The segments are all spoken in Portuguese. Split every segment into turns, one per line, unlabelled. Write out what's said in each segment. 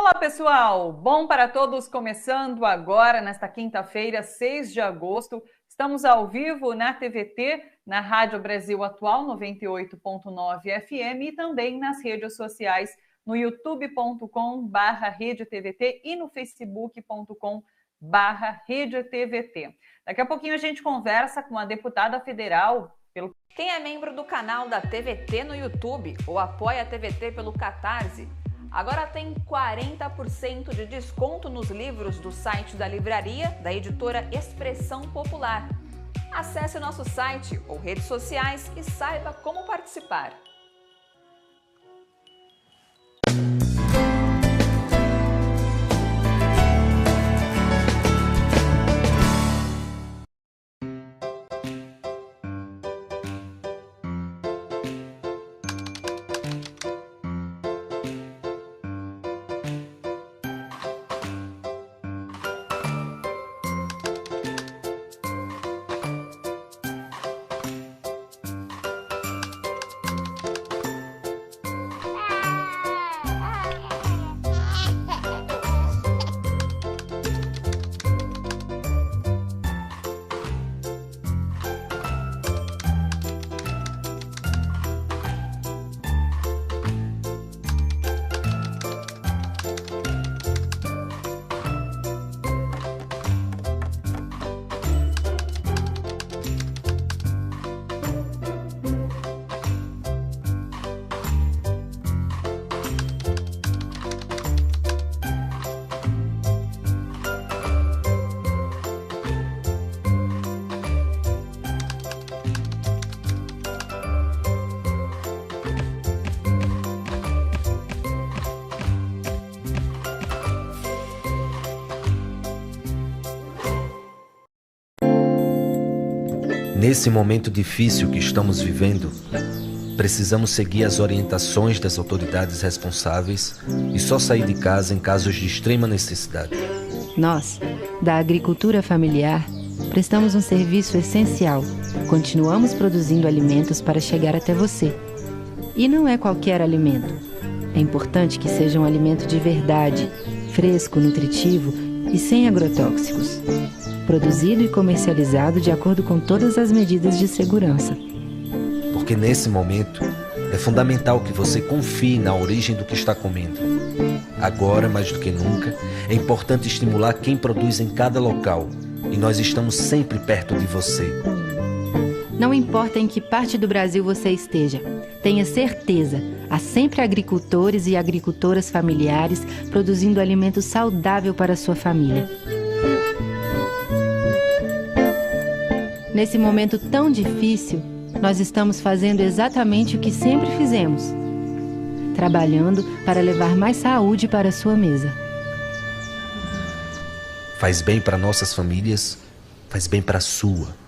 Olá, pessoal! Bom para todos, começando agora, nesta quinta-feira, 6 de agosto. Estamos ao vivo na TVT, na Rádio Brasil Atual 98.9 FM e também nas redes sociais, no youtube.com/RedeTVT e no facebook.com/RedeTVT. Daqui a pouquinho a gente conversa com a deputada federal. Quem é membro do canal da TVT no YouTube ou apoia a TVT pelo Catarse, agora tem 40% de desconto nos livros do site da livraria da editora Expressão Popular. Acesse o nosso site ou redes sociais e saiba como participar.
Nesse momento difícil que estamos vivendo, precisamos seguir as orientações das autoridades responsáveis e só sair de casa em casos de extrema necessidade.
Nós, da agricultura familiar, prestamos um serviço essencial. Continuamos produzindo alimentos para chegar até você. E não é qualquer alimento. É importante que seja um alimento de verdade, fresco, nutritivo e sem agrotóxicos. Produzido e comercializado de acordo com todas as medidas de segurança.
Porque nesse momento é fundamental que você confie na origem do que está comendo. Agora, mais do que nunca, é importante estimular quem produz em cada local, e nós estamos sempre perto de você.
Não importa em que parte do Brasil você esteja, tenha certeza, há sempre agricultores e agricultoras familiares produzindo alimento saudável para a sua família. Nesse momento tão difícil, nós estamos fazendo exatamente o que sempre fizemos. Trabalhando para levar mais saúde para a sua mesa.
Faz bem para nossas famílias, faz bem para a sua.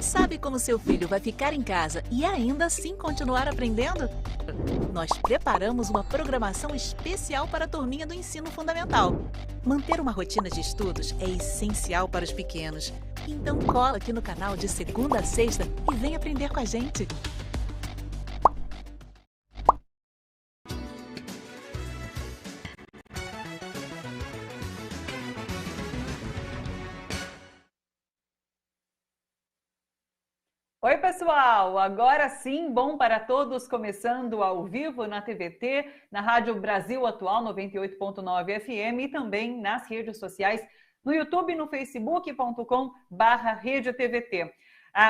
Sabe como seu filho vai ficar em casa e ainda assim continuar aprendendo? Nós preparamos uma programação especial para a turminha do ensino fundamental. Manter uma rotina de estudos é essencial para os pequenos. Então cola aqui no canal de segunda a sexta e vem aprender com a gente.
Oi, pessoal! Agora sim, bom para todos, começando ao vivo na TVT, na Rádio Brasil Atual 98.9 FM e também nas redes sociais, no YouTube e no facebook.com/RedeTVT.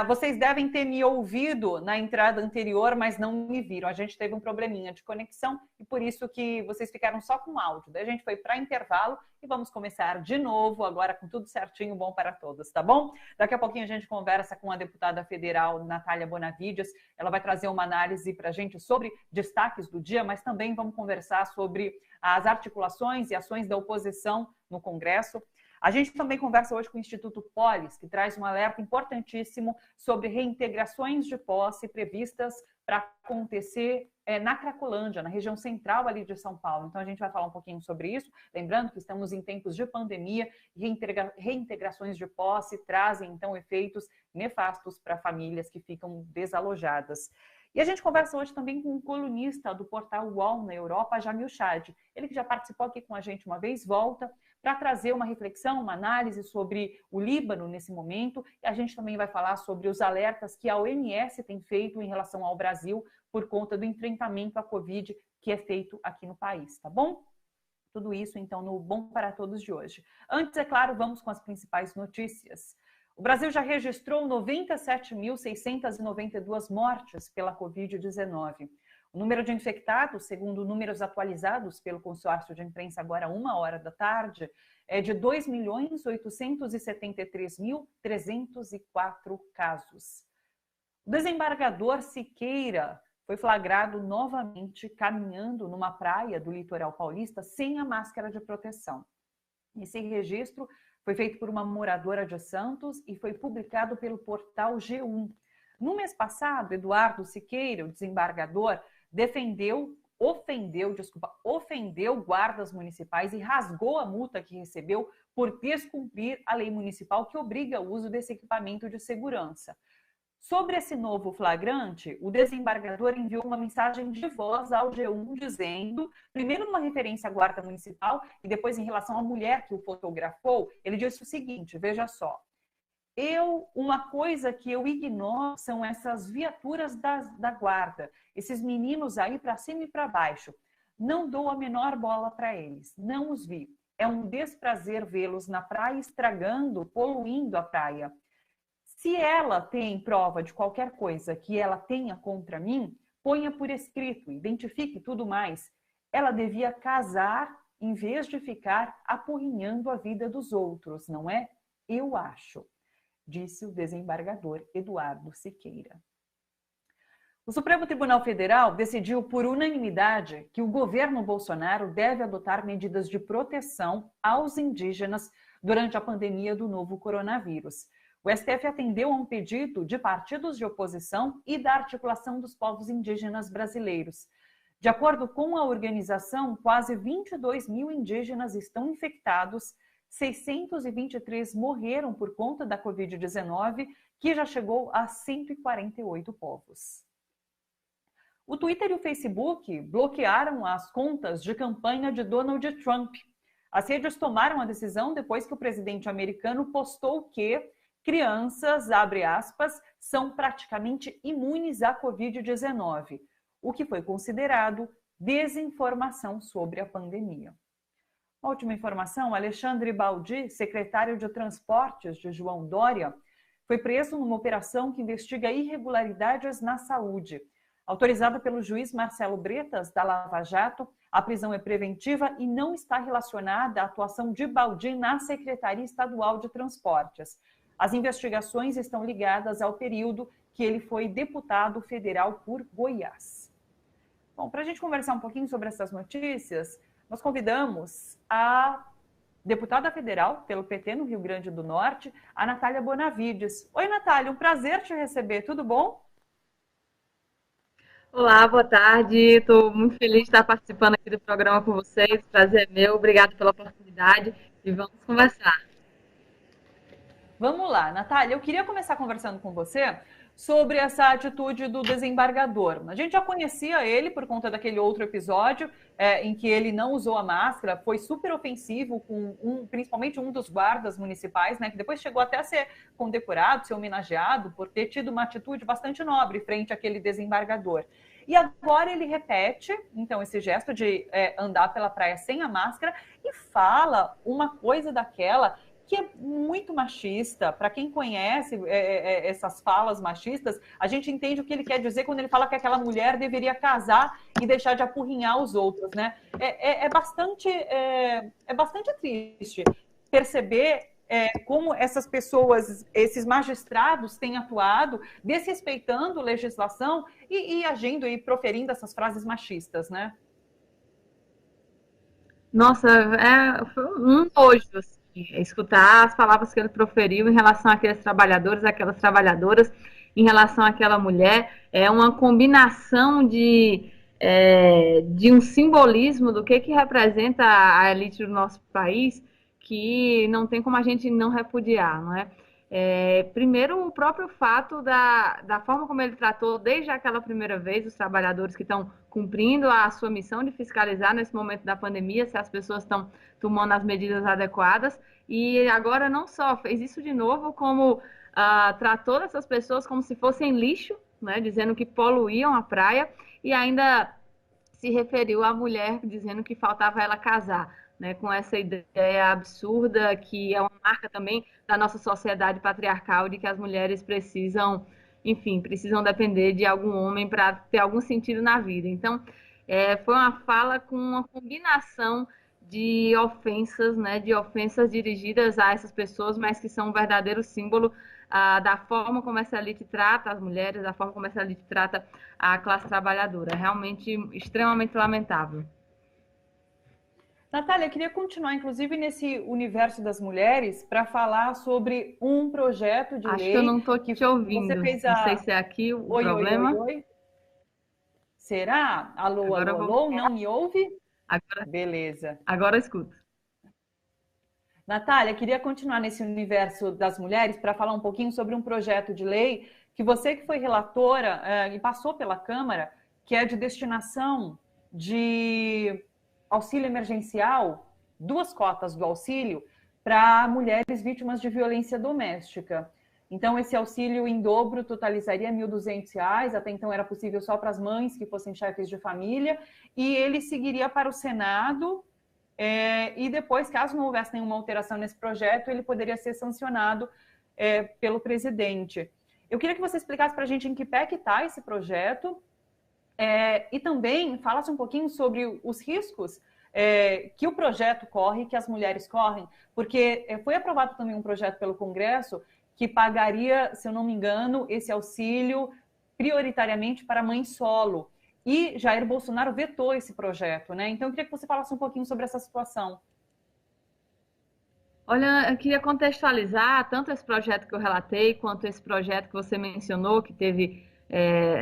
Vocês devem ter me ouvido na entrada anterior, mas não me viram. A gente teve um probleminha de conexão e por isso que vocês ficaram só com áudio. Daí a gente foi para intervalo e vamos começar de novo, agora com tudo certinho, bom para todos, tá bom? Daqui a pouquinho a gente conversa com a deputada federal Natália Bonavides. Ela vai trazer uma análise para a gente sobre destaques do dia, mas também vamos conversar sobre as articulações e ações da oposição no Congresso. A gente também conversa hoje com o Instituto Polis, que traz um alerta importantíssimo sobre reintegrações de posse previstas para acontecer na Cracolândia, na região central ali de São Paulo. Então a gente vai falar um pouquinho sobre isso, lembrando que estamos em tempos de pandemia e reintegrações de posse trazem então efeitos nefastos para famílias que ficam desalojadas. E a gente conversa hoje também com um colunista do portal UOL na Europa, Jamil Chad. Ele que já participou aqui com a gente uma vez, volta para trazer uma reflexão, uma análise sobre o Líbano nesse momento. E a gente também vai falar sobre os alertas que a OMS tem feito em relação ao Brasil por conta do enfrentamento à Covid que é feito aqui no país, tá bom? Tudo isso, então, no Bom para Todos de hoje. Antes, é claro, vamos com as principais notícias. O Brasil já registrou 97.692 mortes pela Covid-19. O número de infectados, segundo números atualizados pelo consórcio de imprensa agora 13h, é de 2.873.304 casos. O desembargador Siqueira foi flagrado novamente caminhando numa praia do litoral paulista sem a máscara de proteção. Esse registro foi feito por uma moradora de Santos e foi publicado pelo portal G1. No mês passado, Eduardo Siqueira, o desembargador, ofendeu guardas municipais e rasgou a multa que recebeu por descumprir a lei municipal que obriga o uso desse equipamento de segurança. Sobre esse novo flagrante, o desembargador enviou uma mensagem de voz ao G1 dizendo, primeiro numa referência à guarda municipal e depois em relação à mulher que o fotografou, ele disse o seguinte, veja só, uma coisa que eu ignoro são essas viaturas da guarda, esses meninos aí para cima e para baixo, não dou a menor bola para eles, não os vi, é um desprazer vê-los na praia estragando, poluindo a praia. Se ela tem prova de qualquer coisa que ela tenha contra mim, ponha por escrito, identifique tudo mais. Ela devia casar em vez de ficar apurrinhando a vida dos outros, não é? Eu acho, disse o desembargador Eduardo Siqueira. O Supremo Tribunal Federal decidiu por unanimidade que o governo Bolsonaro deve adotar medidas de proteção aos indígenas durante a pandemia do novo coronavírus. O STF atendeu a um pedido de partidos de oposição e da articulação dos povos indígenas brasileiros. De acordo com a organização, quase 22 mil indígenas estão infectados, 623 morreram por conta da Covid-19, que já chegou a 148 povos. O Twitter e o Facebook bloquearam as contas de campanha de Donald Trump. As redes tomaram a decisão depois que o presidente americano postou que crianças, abre aspas, são praticamente imunes à Covid-19, o que foi considerado desinformação sobre a pandemia. Uma última informação, Alexandre Baldi, secretário de Transportes de João Dória, foi preso numa operação que investiga irregularidades na saúde. Autorizada pelo juiz Marcelo Bretas, da Lava Jato, a prisão é preventiva e não está relacionada à atuação de Baldi na Secretaria Estadual de Transportes. As investigações estão ligadas ao período que ele foi deputado federal por Goiás. Bom, para a gente conversar um pouquinho sobre essas notícias, nós convidamos a deputada federal pelo PT no Rio Grande do Norte, a Natália Bonavides. Oi, Natália, um prazer te receber, tudo bom?
Olá, boa tarde. Estou muito feliz de estar participando aqui do programa com vocês. Prazer é meu, obrigado pela oportunidade e vamos conversar.
Vamos lá, Natália, eu queria começar conversando com você sobre essa atitude do desembargador. A gente já conhecia ele por conta daquele outro episódio em que ele não usou a máscara, foi super ofensivo com principalmente um dos guardas municipais, né, que depois chegou até a ser condecorado, ser homenageado por ter tido uma atitude bastante nobre frente àquele desembargador. E agora ele repete, então, esse gesto de andar pela praia sem a máscara e fala uma coisa daquela que é muito machista. Para quem conhece essas falas machistas, a gente entende o que ele quer dizer quando ele fala que aquela mulher deveria casar e deixar de apurrinhar os outros, né? É bastante triste perceber como essas pessoas, esses magistrados têm atuado, desrespeitando legislação e agindo e proferindo essas frases machistas, né?
Nossa, foi um nojo, assim. escutar as palavras que ele proferiu em relação àqueles trabalhadores, aquelas trabalhadoras, em relação àquela mulher, é uma combinação de um simbolismo do que representa a elite do nosso país, que não tem como a gente não repudiar, não é? Primeiro, o próprio fato da forma como ele tratou, desde aquela primeira vez, os trabalhadores que estão cumprindo a sua missão de fiscalizar nesse momento da pandemia, se as pessoas estão tomando as medidas adequadas, e agora não só fez isso de novo, como tratou essas pessoas como se fossem lixo, né, dizendo que poluíam a praia, e ainda se referiu à mulher dizendo que faltava ela casar, né, com essa ideia absurda, que é uma marca também da nossa sociedade patriarcal, de que as mulheres precisam, enfim, precisam depender de algum homem para ter algum sentido na vida. Então, foi uma fala com uma combinação de ofensas, né, de ofensas dirigidas a essas pessoas, mas que são um verdadeiro símbolo da forma como essa elite trata as mulheres, da forma como essa elite trata a classe trabalhadora. Realmente extremamente lamentável.
Natália, eu queria continuar, inclusive, nesse universo das mulheres, para falar sobre um projeto de lei...
Acho que eu não estou te ouvindo. Você fez não sei se é aqui o problema.
Oi. Será? Alô,
agora
alô, não me ouve?
Agora,
beleza.
Agora eu escuto.
Natália, queria continuar nesse universo das mulheres para falar um pouquinho sobre um projeto de lei que você que foi relatora e passou pela Câmara, que é de destinação de auxílio emergencial, 2 cotas do auxílio para mulheres vítimas de violência doméstica. Então, esse auxílio em dobro totalizaria R$ 1.200, até então era possível só para as mães que fossem chefes de família, e ele seguiria para o Senado, e depois, caso não houvesse nenhuma alteração nesse projeto, ele poderia ser sancionado pelo presidente. Eu queria que você explicasse para a gente em que pé que está esse projeto, e também falasse um pouquinho sobre os riscos que o projeto corre, que as mulheres correm, porque foi aprovado também um projeto pelo Congresso que pagaria, se eu não me engano, esse auxílio prioritariamente para mãe solo. E Jair Bolsonaro vetou esse projeto, né? Então, eu queria que você falasse um pouquinho sobre essa situação.
Olha, eu queria contextualizar tanto esse projeto que eu relatei, quanto esse projeto que você mencionou, que teve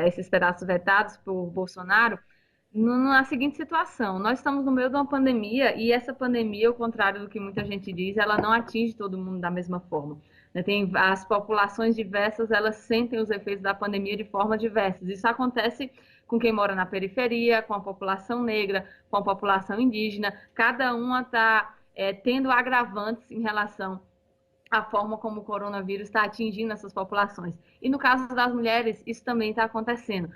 esses pedaços vetados por Bolsonaro, na seguinte situação. Nós estamos no meio de uma pandemia, e essa pandemia, ao contrário do que muita gente diz, ela não atinge todo mundo da mesma forma. Tem as populações diversas, elas sentem os efeitos da pandemia de formas diversas. Isso acontece com quem mora na periferia, com a população negra, com a população indígena. Cada uma está tendo agravantes em relação à forma como o coronavírus está atingindo essas populações. E no caso das mulheres, isso também está acontecendo.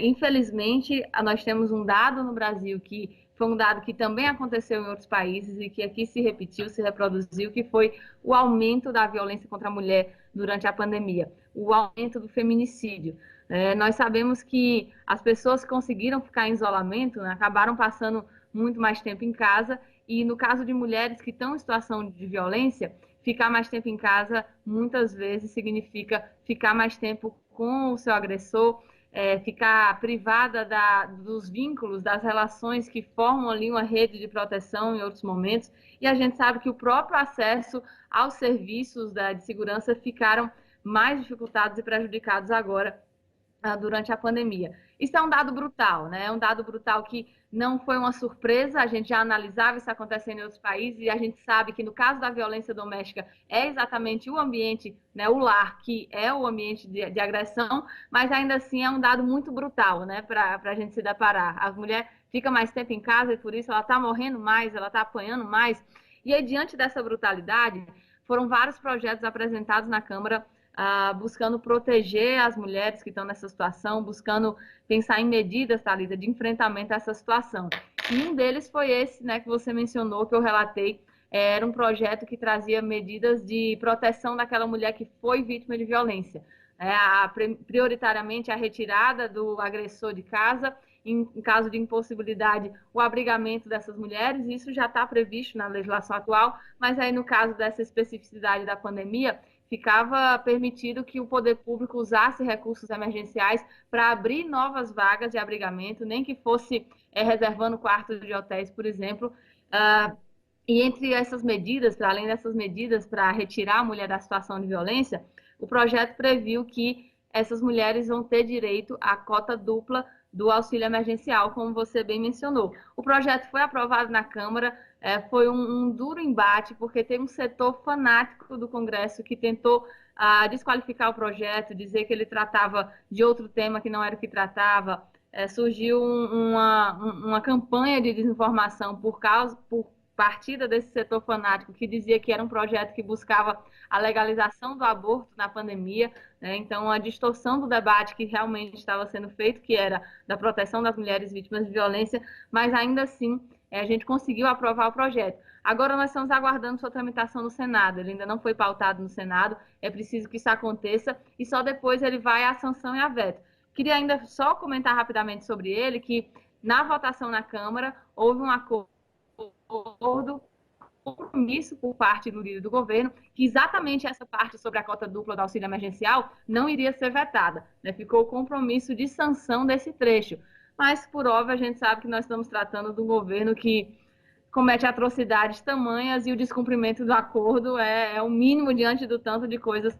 Infelizmente, nós temos um dado no Brasil que foi um dado que também aconteceu em outros países e que aqui se repetiu, se reproduziu, que foi o aumento da violência contra a mulher durante a pandemia, o aumento do feminicídio. Nós sabemos que as pessoas que conseguiram ficar em isolamento, né, acabaram passando muito mais tempo em casa, e no caso de mulheres que estão em situação de violência, ficar mais tempo em casa muitas vezes significa ficar mais tempo com o seu agressor, ficar privada dos vínculos, das relações que formam ali uma rede de proteção em outros momentos, e a gente sabe que o próprio acesso aos serviços de segurança ficaram mais dificultados e prejudicados agora durante a pandemia. Isso é um dado brutal, né? É um dado brutal que não foi uma surpresa, a gente já analisava isso acontecendo em outros países, e a gente sabe que no caso da violência doméstica é exatamente o ambiente, né, o lar, que é o ambiente de agressão, mas ainda assim é um dado muito brutal, né, para a gente se deparar. A mulher fica mais tempo em casa e por isso ela está morrendo mais, ela está apanhando mais. E aí, diante dessa brutalidade, foram vários projetos apresentados na Câmara buscando proteger as mulheres que estão nessa situação, buscando pensar em medidas, Thalita, de enfrentamento a essa situação. E um deles foi esse, né, que você mencionou, que eu relatei, era um projeto que trazia medidas de proteção daquela mulher que foi vítima de violência. Prioritariamente a retirada do agressor de casa, em caso de impossibilidade, o abrigamento dessas mulheres. Isso já está previsto na legislação atual, mas aí no caso dessa especificidade da pandemia, ficava permitido que o poder público usasse recursos emergenciais para abrir novas vagas de abrigamento, nem que fosse reservando quartos de hotéis, por exemplo, E entre essas medidas, para além dessas medidas para retirar a mulher da situação de violência, o projeto previu que essas mulheres vão ter direito à cota dupla do auxílio emergencial, como você bem mencionou. O projeto foi aprovado na Câmara, foi um duro embate, porque tem um setor fanático do Congresso que tentou desqualificar o projeto, dizer que ele tratava de outro tema que não era o que tratava. Surgiu uma campanha de desinformação por partida desse setor fanático que dizia que era um projeto que buscava a legalização do aborto na pandemia, né? Então, a distorção do debate que realmente estava sendo feito, que era da proteção das mulheres vítimas de violência, mas ainda assim a gente conseguiu aprovar o projeto. Agora nós estamos aguardando sua tramitação no Senado, ele ainda não foi pautado no Senado, é preciso que isso aconteça e só depois ele vai à sanção e a veto. Queria ainda só comentar rapidamente sobre ele, que na votação na Câmara houve um acordo, compromisso por parte do líder do governo, que exatamente essa parte sobre a cota dupla do auxílio emergencial não iria ser vetada, né? Ficou o compromisso de sanção desse trecho. Mas, por óbvio, a gente sabe que nós estamos tratando de um governo que comete atrocidades tamanhas e o descumprimento do acordo é o mínimo diante do tanto de coisas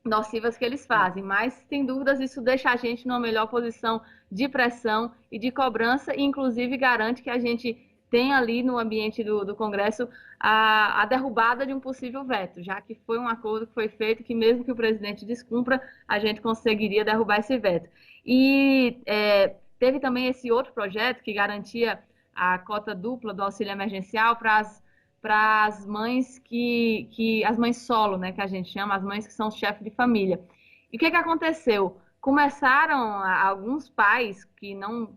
nocivas que eles fazem. Mas, sem dúvidas, isso deixa a gente numa melhor posição de pressão e de cobrança e, inclusive, garante que a gente tem ali no ambiente do Congresso a derrubada de um possível veto, já que foi um acordo que foi feito que mesmo que o presidente descumpra, a gente conseguiria derrubar esse veto. E teve também esse outro projeto que garantia a cota dupla do auxílio emergencial para as mães as mães solo, né, que a gente chama, as mães que são chefes de família. E o que aconteceu? Começaram alguns pais que não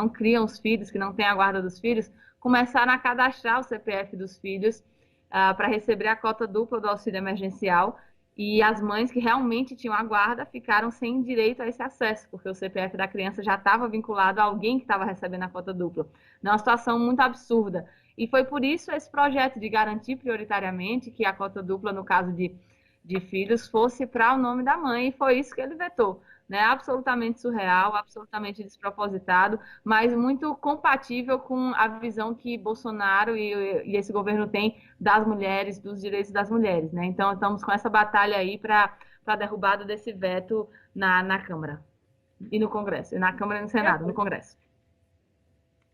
criam os filhos, que não têm a guarda dos filhos, começaram a cadastrar o CPF dos filhos para receber a cota dupla do auxílio emergencial e as mães que realmente tinham a guarda ficaram sem direito a esse acesso, porque o CPF da criança já estava vinculado a alguém que estava recebendo a cota dupla. É uma situação muito absurda. E foi por isso esse projeto de garantir prioritariamente que a cota dupla, no caso de filhos, fosse para o nome da mãe, e foi isso que ele vetou. Né? Absolutamente surreal, absolutamente despropositado, mas muito compatível com a visão que Bolsonaro e esse governo tem das mulheres, dos direitos das mulheres. Né? Então, estamos com essa batalha aí para a derrubada desse veto na Câmara e no Congresso, na Câmara e no Senado, no Congresso.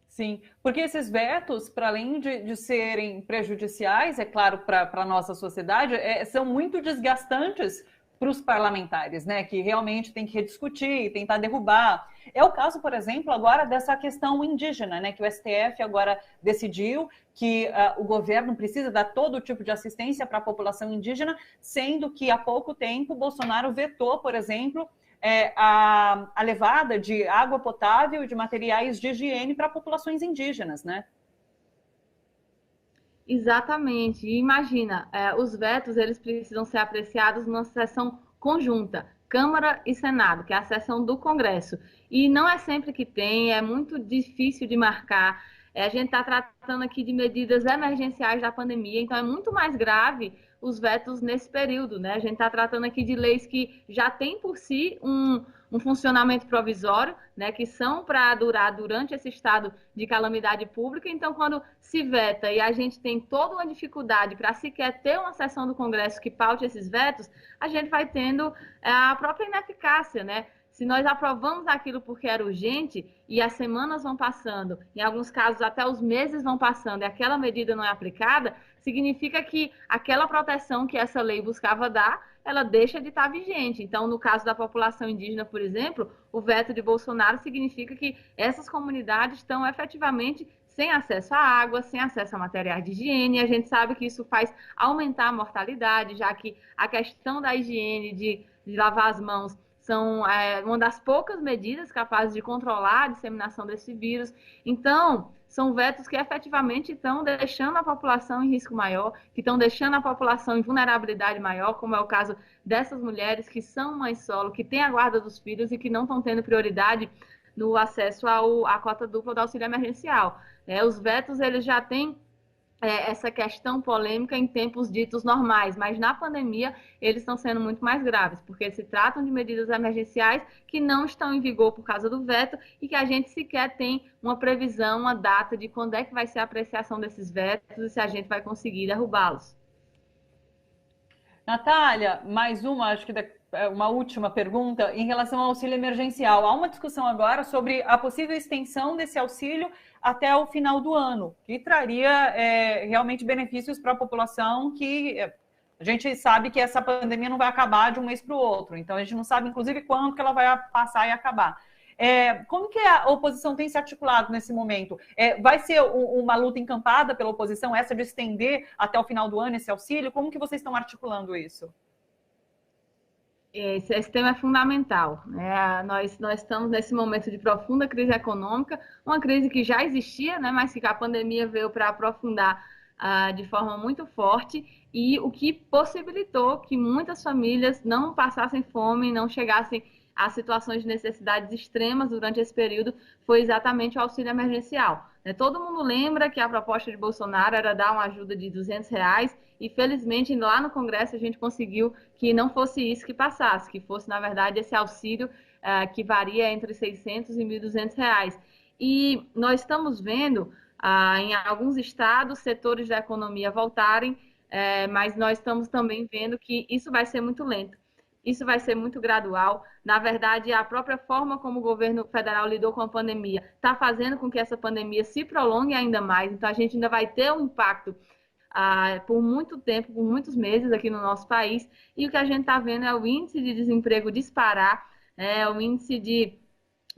Sim, porque esses vetos, para além de serem prejudiciais, é claro, para a nossa sociedade, são muito desgastantes para os parlamentares, né, que realmente tem que rediscutir, tentar derrubar. É o caso, por exemplo, agora dessa questão indígena, né, que o STF agora decidiu que o governo precisa dar todo tipo de assistência para a população indígena, sendo que há pouco tempo Bolsonaro vetou, por exemplo, a levada de água potável e de materiais de higiene para populações indígenas, né?
Exatamente. E imagina, os vetos eles precisam ser apreciados numa sessão conjunta, Câmara e Senado, que é a sessão do Congresso. E não é sempre que tem, é muito difícil de marcar. A gente está tratando aqui de medidas emergenciais da pandemia, então é muito mais grave os vetos nesse período, né? A gente está tratando aqui de leis que já têm por si um funcionamento provisório, né? Que são para durar durante esse estado de calamidade pública. Então, quando se veta e a gente tem toda uma dificuldade para sequer ter uma sessão do Congresso que paute esses vetos, a gente vai tendo a própria ineficácia, né? Se nós aprovamos aquilo porque era urgente e as semanas vão passando, em alguns casos até os meses vão passando e aquela medida não é aplicada, significa que aquela proteção que essa lei buscava dar, ela deixa de estar vigente. Então, no caso da população indígena, por exemplo, o veto de Bolsonaro significa que essas comunidades estão efetivamente sem acesso à água, sem acesso a materiais de higiene, e a gente sabe que isso faz aumentar a mortalidade, já que a questão da higiene, de lavar as mãos, são uma das poucas medidas capazes de controlar a disseminação desse vírus. Então, são vetos que efetivamente estão deixando a população em risco maior, que estão deixando a população em vulnerabilidade maior, como é o caso dessas mulheres que são mães solo, que têm a guarda dos filhos e que não estão tendo prioridade no acesso à cota dupla do auxílio emergencial. Os vetos eles já têm essa questão polêmica em tempos ditos normais, mas na pandemia eles estão sendo muito mais graves, porque se tratam de medidas emergenciais que não estão em vigor por causa do veto e que a gente sequer tem uma previsão, uma data de quando é que vai ser a apreciação desses vetos e se a gente vai conseguir derrubá-los.
Natália, mais uma, acho que uma última pergunta em relação ao auxílio emergencial. Há uma discussão agora sobre a possível extensão desse auxílio até o final do ano, que traria realmente benefícios para a população, que a gente sabe que essa pandemia não vai acabar de um mês para o outro, então a gente não sabe, inclusive, quando que ela vai passar e acabar. Como que a oposição tem se articulado nesse momento? Vai ser uma luta encampada pela oposição, essa de estender até o final do ano esse auxílio? Como que vocês estão articulando isso?
Esse tema é fundamental, né? Nós estamos nesse momento de profunda crise econômica, uma crise que já existia, né? Mas que a pandemia veio para aprofundar de forma muito forte, e o que possibilitou que muitas famílias não passassem fome, não chegassem a situações de necessidades extremas durante esse período, foi exatamente o auxílio emergencial. Todo mundo lembra que a proposta de Bolsonaro era dar uma ajuda de R$200, e felizmente lá no Congresso a gente conseguiu que não fosse isso que passasse, que fosse, na verdade, esse auxílio que varia entre R$600 e R$1.200. E nós estamos vendo em alguns estados setores da economia voltarem, mas nós estamos também vendo que isso vai ser muito lento. Isso vai ser muito gradual. Na verdade, a própria forma como o governo federal lidou com a pandemia está fazendo com que essa pandemia se prolongue ainda mais. Então, a gente ainda vai ter um impacto por muito tempo, por muitos meses aqui no nosso país. E o que a gente está vendo é o índice de desemprego disparar, o índice de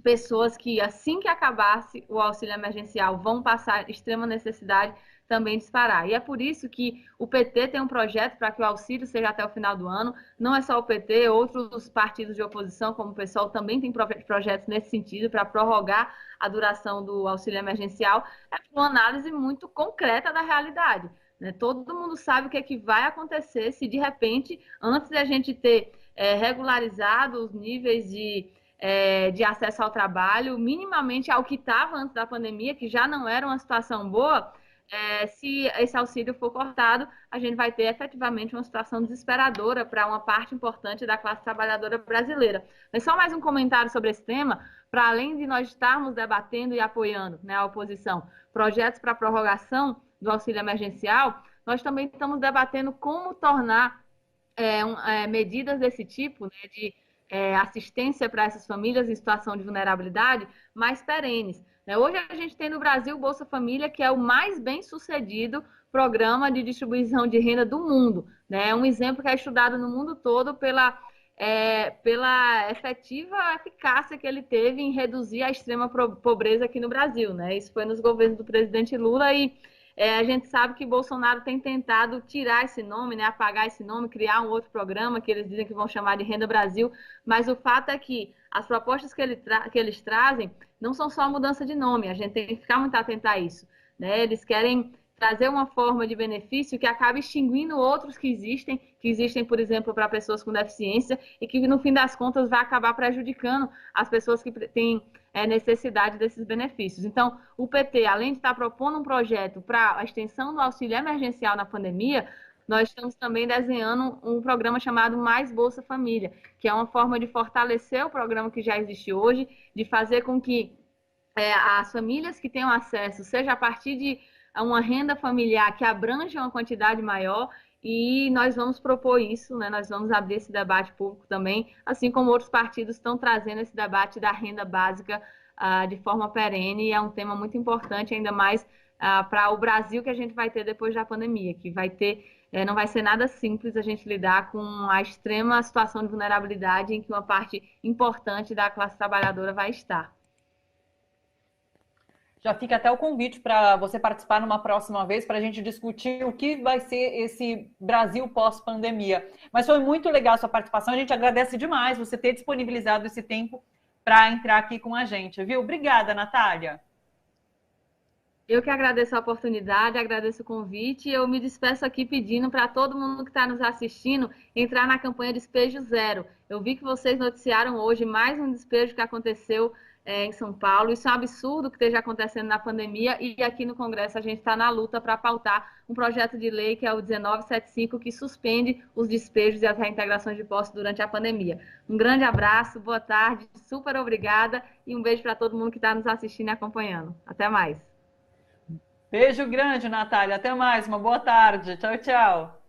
pessoas que, assim que acabasse o auxílio emergencial, vão passar extrema necessidade, também disparar. E é por isso que o PT tem um projeto para que o auxílio seja até o final do ano. Não é só o PT, outros partidos de oposição, como o PSOL, também tem projetos nesse sentido para prorrogar a duração do auxílio emergencial. É uma análise muito concreta da realidade, né? Todo mundo sabe o que é que vai acontecer se, de repente, antes de a gente ter regularizado os níveis de acesso ao trabalho, minimamente ao que estava antes da pandemia, que já não era uma situação boa, se esse auxílio for cortado, a gente vai ter efetivamente uma situação desesperadora para uma parte importante da classe trabalhadora brasileira. Mas só mais um comentário sobre esse tema, para além de nós estarmos debatendo e apoiando, né, a oposição, projetos para prorrogação do auxílio emergencial, nós também estamos debatendo como tornar medidas desse tipo, né, de assistência para essas famílias em situação de vulnerabilidade mais perenes. Hoje a gente tem no Brasil o Bolsa Família, que é o mais bem sucedido programa de distribuição de renda do mundo. É um exemplo que é estudado no mundo todo pela efetiva eficácia que ele teve em reduzir a extrema pobreza aqui no Brasil. Isso foi nos governos do presidente Lula, e a gente sabe que Bolsonaro tem tentado tirar esse nome, apagar esse nome, criar um outro programa que eles dizem que vão chamar de Renda Brasil, mas o fato é que as propostas que eles trazem não são só a mudança de nome, a gente tem que ficar muito atento a isso. Eles querem trazer uma forma de benefício que acaba extinguindo outros que existem, por exemplo, para pessoas com deficiência, e que, no fim das contas, vai acabar prejudicando as pessoas que têm necessidade desses benefícios. Então, o PT, além de estar propondo um projeto para a extensão do auxílio emergencial na pandemia, nós estamos também desenhando um programa chamado Mais Bolsa Família, que é uma forma de fortalecer o programa que já existe hoje, de fazer com que as famílias que tenham acesso, seja a partir de uma renda familiar que abranja uma quantidade maior, e nós vamos propor isso, nós vamos abrir esse debate público também, assim como outros partidos estão trazendo esse debate da renda básica de forma perene, e é um tema muito importante, ainda mais para o Brasil que a gente vai ter depois da pandemia, que vai ter, não vai ser nada simples a gente lidar com a extrema situação de vulnerabilidade em que uma parte importante da classe trabalhadora vai estar.
Já fica até o convite para você participar numa próxima vez para a gente discutir o que vai ser esse Brasil pós-pandemia. Mas foi muito legal a sua participação, a gente agradece demais você ter disponibilizado esse tempo para entrar aqui com a gente, viu? Obrigada, Natália.
Eu que agradeço a oportunidade, agradeço o convite, e eu me despeço aqui pedindo para todo mundo que está nos assistindo entrar na campanha Despejo Zero. Eu vi que vocês noticiaram hoje mais um despejo que aconteceu em São Paulo. Isso é um absurdo que esteja acontecendo na pandemia, e aqui no Congresso a gente está na luta para pautar um projeto de lei que é o 1975, que suspende os despejos e as reintegrações de posse durante a pandemia. Um grande abraço, boa tarde, super obrigada e um beijo para todo mundo que está nos assistindo e acompanhando. Até mais.
Beijo grande, Natália. Até mais. Uma boa tarde. Tchau, tchau.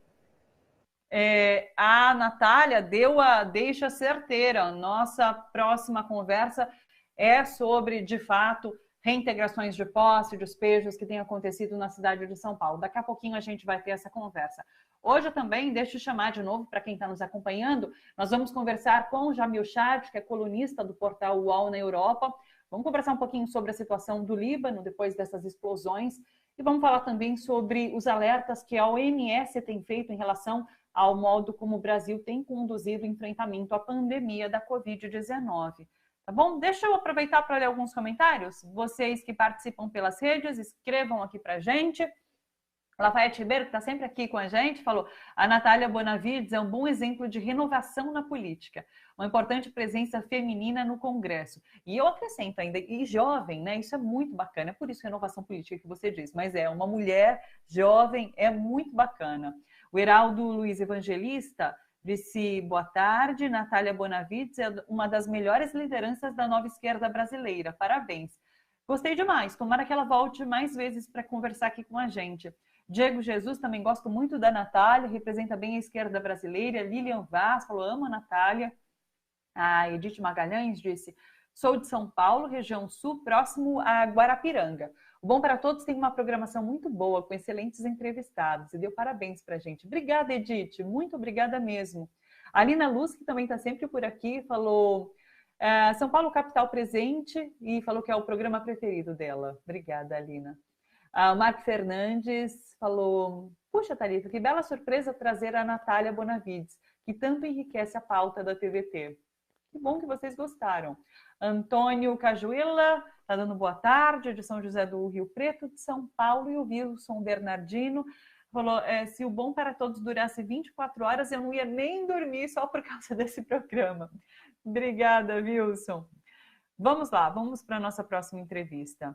A Natália deu a deixa certeira. Nossa próxima conversa é sobre, de fato, reintegrações de posse, despejos que têm acontecido na cidade de São Paulo. Daqui a pouquinho a gente vai ter essa conversa. Hoje também, deixa eu chamar de novo para quem está nos acompanhando, nós vamos conversar com o Jamil Chad, que é colunista do portal UOL na Europa. Vamos conversar um pouquinho sobre a situação do Líbano depois dessas explosões e vamos falar também sobre os alertas que a OMS tem feito em relação ao modo como o Brasil tem conduzido o enfrentamento à pandemia da Covid-19. Tá bom? Deixa eu aproveitar para ler alguns comentários. Vocês que participam pelas redes, escrevam aqui para a gente. Lafayette Ribeiro, que está sempre aqui com a gente, falou: a Natália Bonavides é um bom exemplo de renovação na política, uma importante presença feminina no Congresso. E eu acrescento ainda, e jovem, né? Isso é muito bacana, é por isso renovação política que você diz, mas é uma mulher jovem, é muito bacana. O Heraldo Luiz Evangelista disse: boa tarde, Natália Bonavides é uma das melhores lideranças da nova esquerda brasileira, parabéns. Gostei demais, tomara que ela volte mais vezes para conversar aqui com a gente. Diego Jesus, também gosto muito da Natália, representa bem a esquerda brasileira. Lilian Vaz falou: amo a Natália. A Edith Magalhães disse: sou de São Paulo, região sul, próximo a Guarapiranga. O Bom para Todos tem uma programação muito boa, com excelentes entrevistados, e deu parabéns para a gente. Obrigada, Edith, muito obrigada mesmo. A Alina Luz, que também está sempre por aqui, falou: São Paulo, capital presente, e falou que é o programa preferido dela. Obrigada, Alina. O Marco Fernandes falou: puxa, Thalita, que bela surpresa trazer a Natália Bonavides, que tanto enriquece a pauta da TVT. Que bom que vocês gostaram. Antônio Cajuela está dando boa tarde, de São José do Rio Preto, de São Paulo. E o Wilson Bernardino falou: se o Bom para Todos durasse 24 horas, eu não ia nem dormir só por causa desse programa. Obrigada, Wilson. Vamos lá, vamos para a nossa próxima entrevista.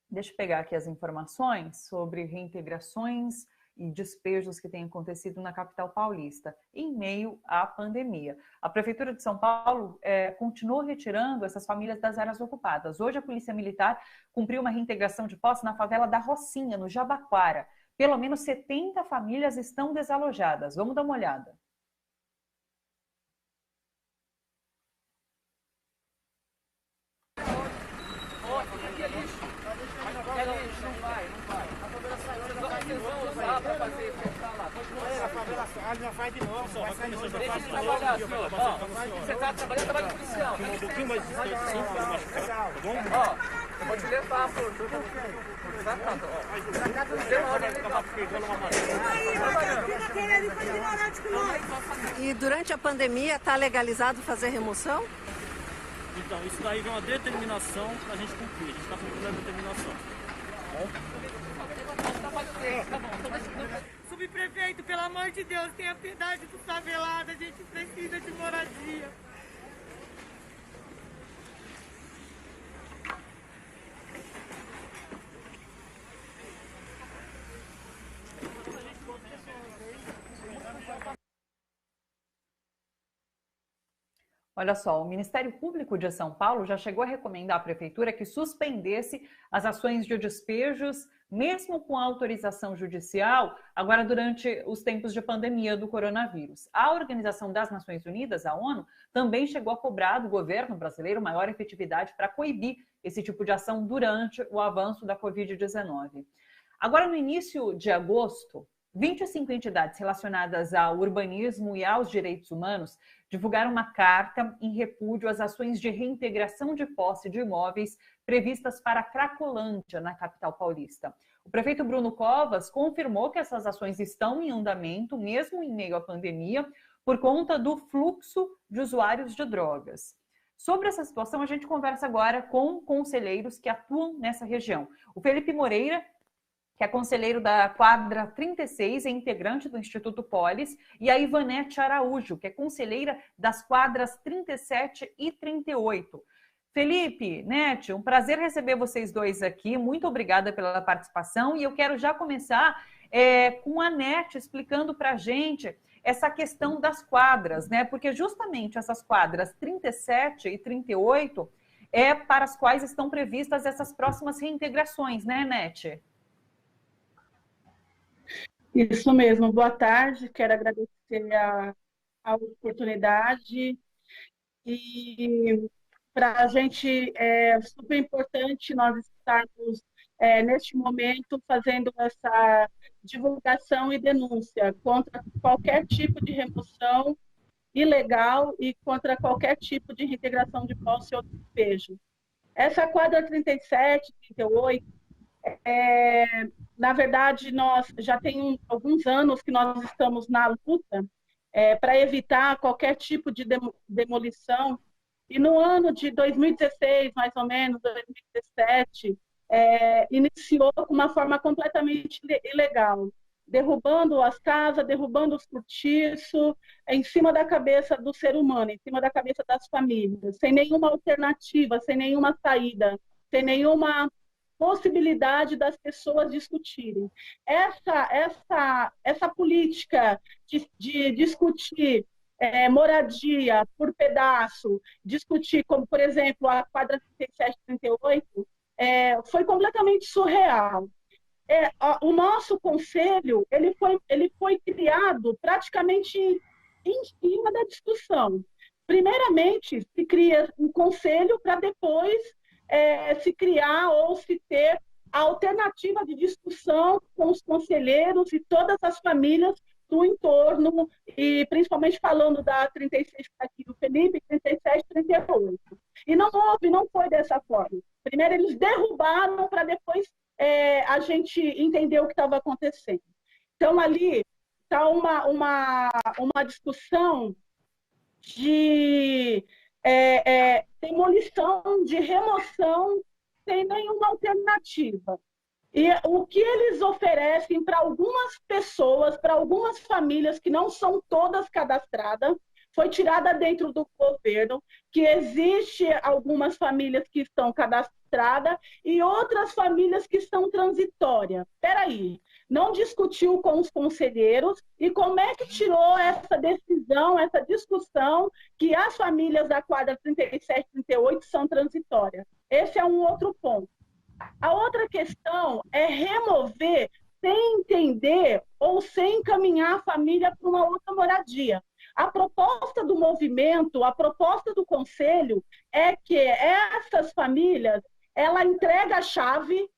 Deixa eu pegar aqui as informações sobre reintegrações e despejos que têm acontecido na capital paulista, em meio à pandemia. A Prefeitura de São Paulo continuou retirando essas famílias das áreas ocupadas. Hoje, a Polícia Militar cumpriu uma reintegração de posse na favela da Rocinha, no Jabaquara. Pelo menos 70 famílias estão desalojadas. Vamos dar uma olhada.
Não vai de novo, só vai sair de novo.
Você está trabalhando, trabalho policial.
Um pouquinho mais distante, sim, para machucar, tá bom?
Ó, eu vou te levar pro...
E durante a pandemia está legalizado fazer remoção?
Então, isso daí é uma determinação para a gente cumprir. A gente está cumprindo a determinação.
Tá bom.
Subprefeito, pelo amor de Deus, tenha piedade do favelado, a gente precisa de moradia.
Olha só, o Ministério Público de São Paulo já chegou a recomendar à Prefeitura que suspendesse as ações de despejos, mesmo com a autorização judicial, agora durante os tempos de pandemia do coronavírus. A Organização das Nações Unidas, a ONU, também chegou a cobrar do governo brasileiro maior efetividade para coibir esse tipo de ação durante o avanço da Covid-19. Agora, no início de agosto, 25 entidades relacionadas ao urbanismo e aos direitos humanos divulgaram uma carta em repúdio às ações de reintegração de posse de imóveis previstas para a Cracolândia, na capital paulista. O prefeito Bruno Covas confirmou que essas ações estão em andamento, mesmo em meio à pandemia, por conta do fluxo de usuários de drogas. Sobre essa situação, a gente conversa agora com conselheiros que atuam nessa região. O Felipe Moreira, que é conselheiro da quadra 36 e integrante do Instituto Polis, e a Ivanete Araújo, que é conselheira das quadras 37 e 38. Felipe, Nete, um prazer receber vocês dois aqui. Muito obrigada pela participação. E eu quero já começar com a Nete explicando para a gente essa questão das quadras, né? Porque justamente essas quadras 37 e 38 para as quais estão previstas essas próximas reintegrações, né, Nete?
Isso mesmo. Boa tarde. Quero agradecer a oportunidade. E para a gente é super importante nós estarmos neste momento fazendo essa divulgação e denúncia contra qualquer tipo de remoção ilegal e contra qualquer tipo de reintegração de posse ou despejo. Essa quadra 37, 38, na verdade, nós já tem alguns anos que nós estamos na luta para evitar qualquer tipo de demolição. E no ano de 2016, mais ou menos, 2017, iniciou com uma forma completamente ilegal, derrubando as casas, derrubando os cortiços, em cima da cabeça do ser humano, em cima da cabeça das famílias, sem nenhuma alternativa, sem nenhuma saída, sem nenhuma possibilidade das pessoas discutirem. Essa política de discutir moradia por pedaço, discutir como, por exemplo, a quadra 37, 38, foi completamente surreal. O nosso conselho ele foi criado praticamente em cima da discussão. Primeiramente, se cria um conselho para depois se criar ou se ter a alternativa de discussão com os conselheiros e todas as famílias do entorno, e principalmente falando da 36 aqui do Felipe, 37, 38. E não foi dessa forma. Primeiro eles derrubaram para depois a gente entender o que estava acontecendo. Então ali está uma discussão de demolição, de remoção, sem nenhuma alternativa. E o que eles oferecem para algumas pessoas, para algumas famílias que não são todas cadastradas, foi tirada dentro do governo, que existe algumas famílias que estão cadastradas e outras famílias que são transitórias. Espera aí, não discutiu com os conselheiros e como é que tirou essa decisão, essa discussão que as famílias da quadra 37, 38 são transitórias? Esse é um outro ponto. A outra questão é remover sem entender ou sem encaminhar a família para uma outra moradia. A proposta do movimento, a proposta do conselho é que essas famílias, ela entrega a chave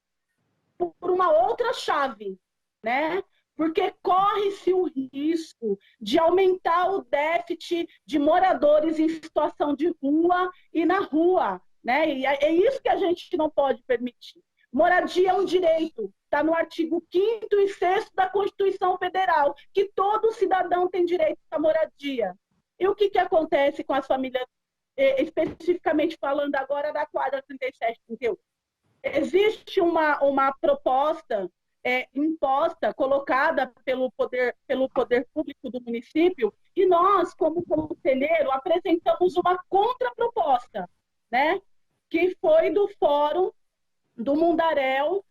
por uma outra chave, né? Porque corre-se o risco de aumentar o déficit de moradores em situação de rua e na rua, né? E é isso que a gente não pode permitir. Moradia é um direito, está no artigo 5º e 6º da Constituição Federal, que todo cidadão tem direito à moradia. E o que acontece com as famílias, especificamente falando agora da quadra 37, 38? Existe uma proposta imposta, colocada pelo poder público do município, e nós, como conselheiro, apresentamos uma contraproposta, né? Que foi do Fórum do Mundaréu,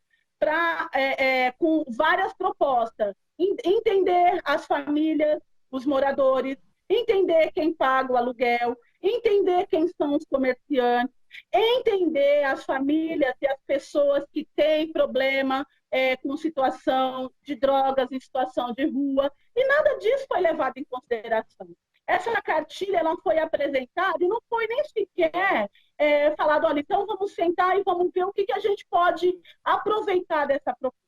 com várias propostas. Entender as famílias, os moradores, entender quem paga o aluguel, entender quem são os comerciantes, entender as famílias e as pessoas que têm problema com situação de drogas, em situação de rua, e nada disso foi levado em consideração. Essa cartilha ela foi apresentada e não foi nem sequer falado, olha, então vamos sentar e vamos ver o que a gente pode aproveitar dessa proposta.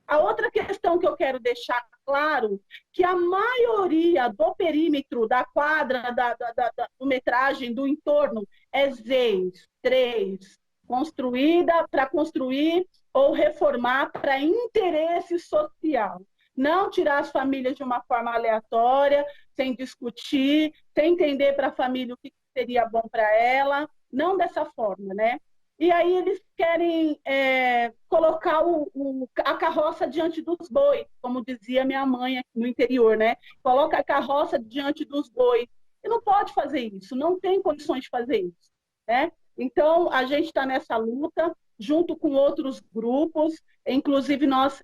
A outra questão que eu quero deixar claro, que a maioria do perímetro da quadra, do metragem, do entorno, é ZEIS 3, construída para construir ou reformar para interesse social. Não tirar as famílias de uma forma aleatória, sem discutir, sem entender para a família o que seria bom para ela, não dessa forma, né? E aí eles querem colocar a carroça diante dos bois, como dizia minha mãe aqui no interior, né? Coloca a carroça diante dos bois. E não pode fazer isso, não tem condições de fazer isso, né? Então, a gente está nessa luta, junto com outros grupos, inclusive nós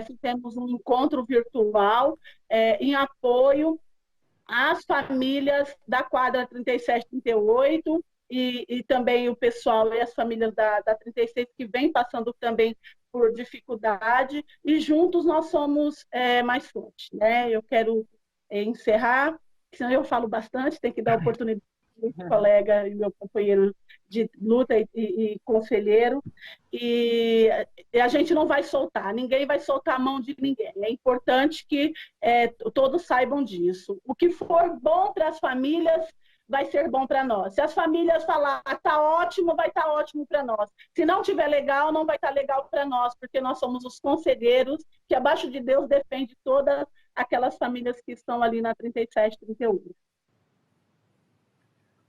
fizemos um encontro virtual em apoio às famílias da quadra 37, 38, e também o pessoal e as famílias da 36 que vem passando também por dificuldade, e juntos nós somos mais fortes, né? Eu quero encerrar, senão eu falo bastante, tem que dar oportunidade ao meu colega e meu companheiro de luta e conselheiro, e a gente não vai soltar, ninguém vai soltar a mão de ninguém. É importante que todos saibam disso. O que for bom para as famílias vai ser bom para nós. Se as famílias falar tá ótimo, vai estar ótimo para nós. Se não tiver legal, não vai estar legal para nós, porque nós somos os conselheiros que abaixo de Deus defende todas aquelas famílias que estão ali na 37, 38.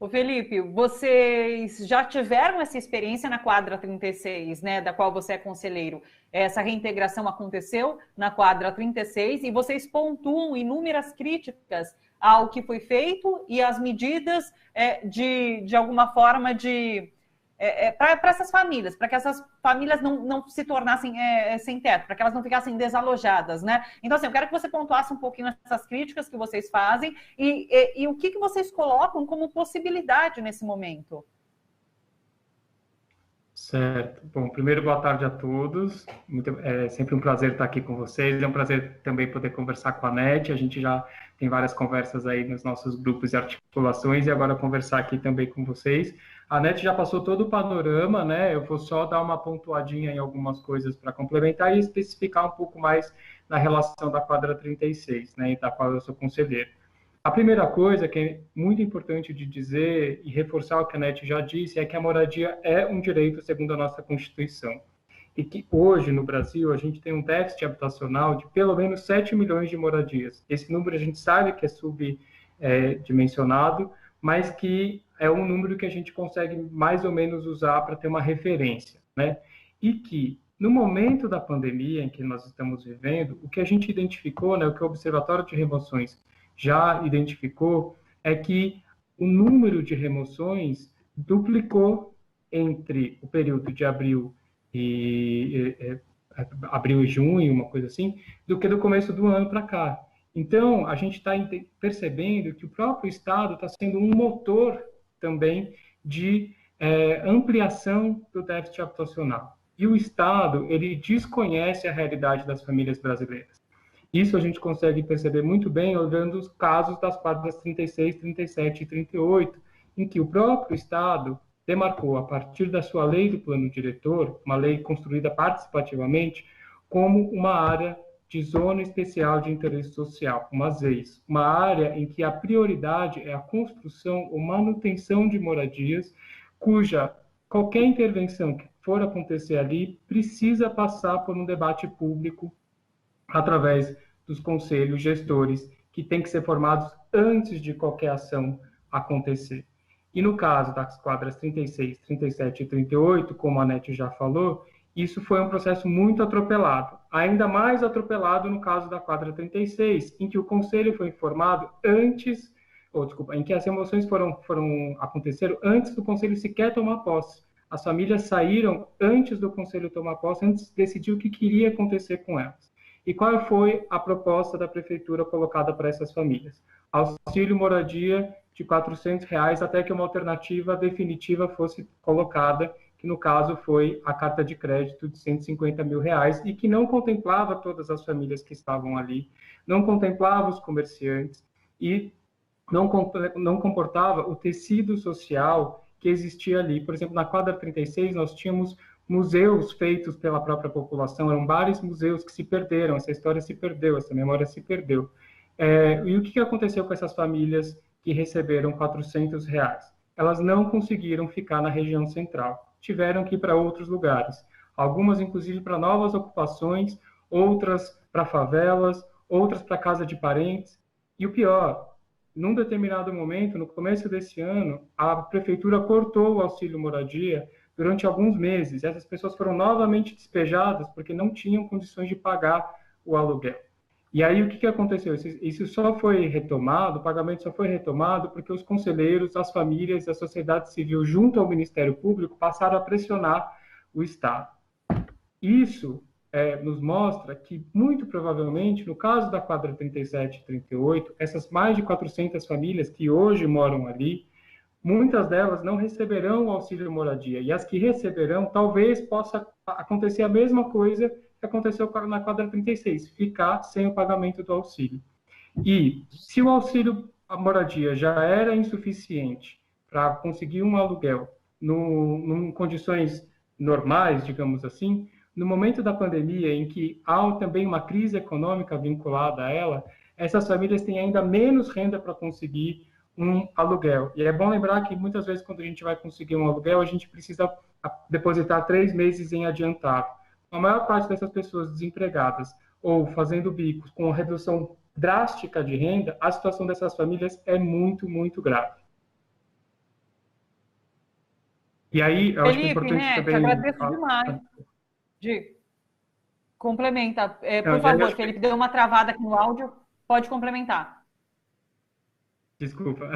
Ô Felipe, vocês já tiveram essa experiência na quadra 36, né, da qual você é conselheiro. Essa reintegração aconteceu na quadra 36 e vocês pontuam inúmeras críticas ao que foi feito e as medidas de alguma forma para essas famílias, para que essas famílias não se tornassem sem teto, para que elas não ficassem desalojadas, né? Então, assim, eu quero que você pontuasse um pouquinho essas críticas que vocês fazem e o que vocês colocam como possibilidade nesse momento.
Certo. Bom, primeiro, boa tarde a todos. É sempre um prazer estar aqui com vocês. É um prazer também poder conversar com a NET. A gente já tem várias conversas aí nos nossos grupos e articulações, e agora conversar aqui também com vocês. A NET já passou todo o panorama, né? Eu vou só dar uma pontuadinha em algumas coisas para complementar e especificar um pouco mais na relação da quadra 36, né? Da qual eu sou conselheiro. A primeira coisa que é muito importante de dizer e reforçar o que a NET já disse é que a moradia é um direito segundo a nossa Constituição. E que hoje, no Brasil, a gente tem um déficit habitacional de pelo menos 7 milhões de moradias. Esse número a gente sabe que é subdimensionado, mas que é um número que a gente consegue mais ou menos usar para ter uma referência, né? E que, no momento da pandemia em que nós estamos vivendo, o que a gente identificou, né, o que o Observatório de Remoções já identificou, é que o número de remoções duplicou entre o período de abril e junho, uma coisa assim, do que do começo do ano para cá. Então, a gente está percebendo que o próprio Estado está sendo um motor também de ampliação do déficit habitacional. E o Estado, ele desconhece a realidade das famílias brasileiras. Isso a gente consegue perceber muito bem olhando os casos das quadras 36, 37 e 38, em que o próprio Estado demarcou, a partir da sua lei do plano diretor, uma lei construída participativamente, como uma área de zona especial de interesse social, uma ZEIS, uma área em que a prioridade é a construção ou manutenção de moradias, cuja qualquer intervenção que for acontecer ali precisa passar por um debate público através dos conselhos gestores, que têm que ser formados antes de qualquer ação acontecer. E no caso das quadras 36, 37 e 38, como a NET já falou, isso foi um processo muito atropelado. Ainda mais atropelado no caso da quadra 36, em que o conselho foi informado antes, em que as remoções aconteceram antes do conselho sequer tomar posse. As famílias saíram antes do conselho tomar posse, antes de decidir o que queria acontecer com elas. E qual foi a proposta da prefeitura colocada para essas famílias? Auxílio moradia de R$ 400 até que uma alternativa definitiva fosse colocada, que no caso foi a carta de crédito de R$ 150 mil, e que não contemplava todas as famílias que estavam ali, não contemplava os comerciantes e não comportava o tecido social que existia ali. Por exemplo, na quadra 36 nós tínhamos museus feitos pela própria população, eram vários museus que se perderam, essa história se perdeu, essa memória se perdeu. E o que aconteceu com essas famílias que receberam R$ 400? Elas não conseguiram ficar na região central, tiveram que ir para outros lugares, algumas inclusive para novas ocupações, outras para favelas, outras para casa de parentes. E o pior, num determinado momento, no começo desse ano, a prefeitura cortou o auxílio moradia durante alguns meses. Essas pessoas foram novamente despejadas porque não tinham condições de pagar o aluguel. E aí, o que aconteceu? Isso só foi retomado, o pagamento só foi retomado porque os conselheiros, as famílias, a sociedade civil, junto ao Ministério Público, passaram a pressionar o Estado. Isso nos mostra que, muito provavelmente, no caso da quadra 37 e 38, essas mais de 400 famílias que hoje moram ali, muitas delas não receberão o auxílio moradia. E as que receberão, talvez possa acontecer a mesma coisa que aconteceu na quadra 36, ficar sem o pagamento do auxílio. E se o auxílio à moradia já era insuficiente para conseguir um aluguel em condições normais, digamos assim, no momento da pandemia, em que há também uma crise econômica vinculada a ela, essas famílias têm ainda menos renda para conseguir um aluguel. E é bom lembrar que muitas vezes quando a gente vai conseguir um aluguel, a gente precisa depositar 3 meses em adiantado. A maior parte dessas pessoas desempregadas ou fazendo bicos com redução drástica de renda, a situação dessas famílias é muito, muito grave. E aí, eu acho que é importante também...
Felipe, agradeço demais. Complementa. Por favor, Felipe, deu uma travada aqui no áudio. Pode complementar.
Desculpa.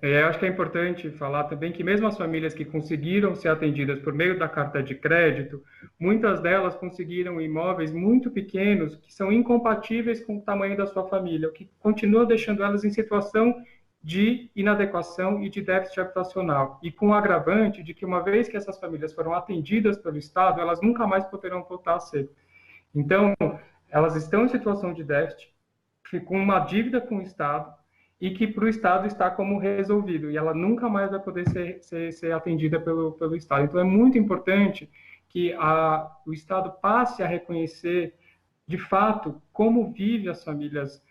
Eu acho que é importante falar também que mesmo as famílias que conseguiram ser atendidas por meio da carta de crédito, muitas delas conseguiram imóveis muito pequenos que são incompatíveis com o tamanho da sua família, o que continua deixando elas em situação de inadequação e de déficit habitacional. E com o agravante de que, uma vez que essas famílias foram atendidas pelo Estado, elas nunca mais poderão voltar a ser. Então, elas estão em situação de déficit, com uma dívida com o Estado, e que para o Estado está como resolvido, e ela nunca mais vai poder ser atendida pelo Estado. Então, é muito importante que o Estado passe a reconhecer, de fato, como vivem as famílias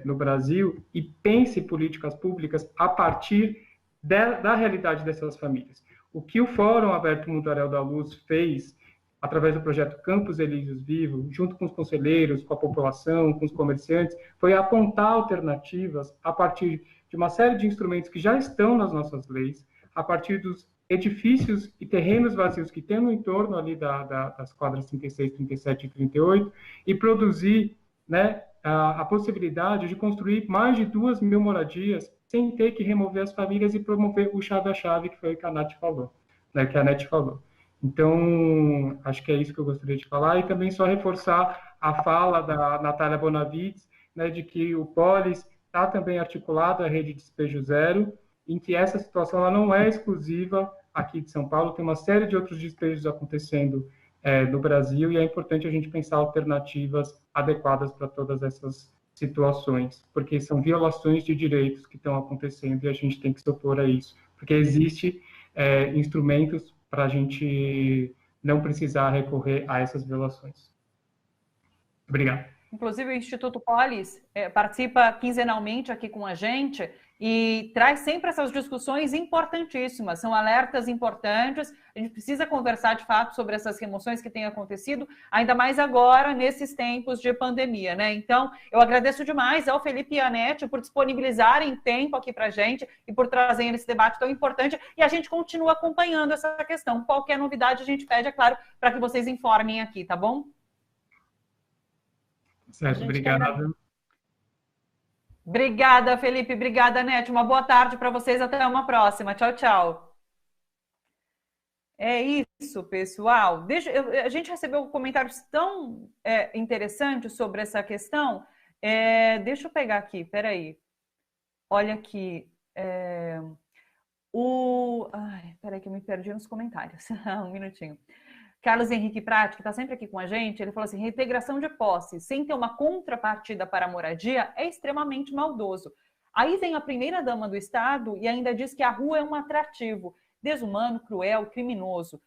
no Brasil e pense políticas públicas a partir da realidade dessas famílias. O que o Fórum Aberto Mundaréu da Luz fez, através do projeto Campos Elíseos Vivo, junto com os conselheiros, com a população, com os comerciantes, foi apontar alternativas a partir de uma série de instrumentos que já estão nas nossas leis, a partir dos edifícios e terrenos vazios que tem no entorno ali das quadras 36, 37 e 38, e produzir, né, a possibilidade de construir mais de 2.000 moradias sem ter que remover as famílias e promover o chave a chave, que foi o que a Nath falou, né, que a Nath falou. Então, acho que é isso que eu gostaria de falar, e também só reforçar a fala da Natália Bonavides, né, de que o Polis está também articulado à rede de despejo zero, em que essa situação ela não é exclusiva aqui de São Paulo, tem uma série de outros despejos acontecendo no Brasil, e é importante a gente pensar alternativas adequadas para todas essas situações, porque são violações de direitos que estão acontecendo e a gente tem que se opor a isso, porque existem instrumentos para a gente não precisar recorrer a essas violações. Obrigado.
Inclusive, o Instituto Polis participa quinzenalmente aqui com a gente e traz sempre essas discussões importantíssimas, são alertas importantes, a gente precisa conversar de fato sobre essas remoções que têm acontecido, ainda mais agora, nesses tempos de pandemia, né? Então, eu agradeço demais ao Felipe e à Nete por disponibilizarem tempo aqui para a gente e por trazerem esse debate tão importante, e a gente continua acompanhando essa questão. Qualquer novidade a gente pede, é claro, para que vocês informem aqui, tá bom?
Certo, obrigado.
Obrigada, Felipe. Obrigada, Nete. Uma boa tarde para vocês. Até uma próxima. Tchau, tchau. É isso, pessoal. A gente recebeu comentários tão interessantes sobre essa questão. Deixa eu pegar aqui, peraí. Olha aqui. Peraí que eu me perdi nos comentários. Um minutinho. Carlos Henrique Prati, que está sempre aqui com a gente, ele falou assim, reintegração de posse sem ter uma contrapartida para a moradia é extremamente maldoso. Aí vem a primeira-dama do Estado e ainda diz que a rua é um atrativo, desumano, cruel, criminoso.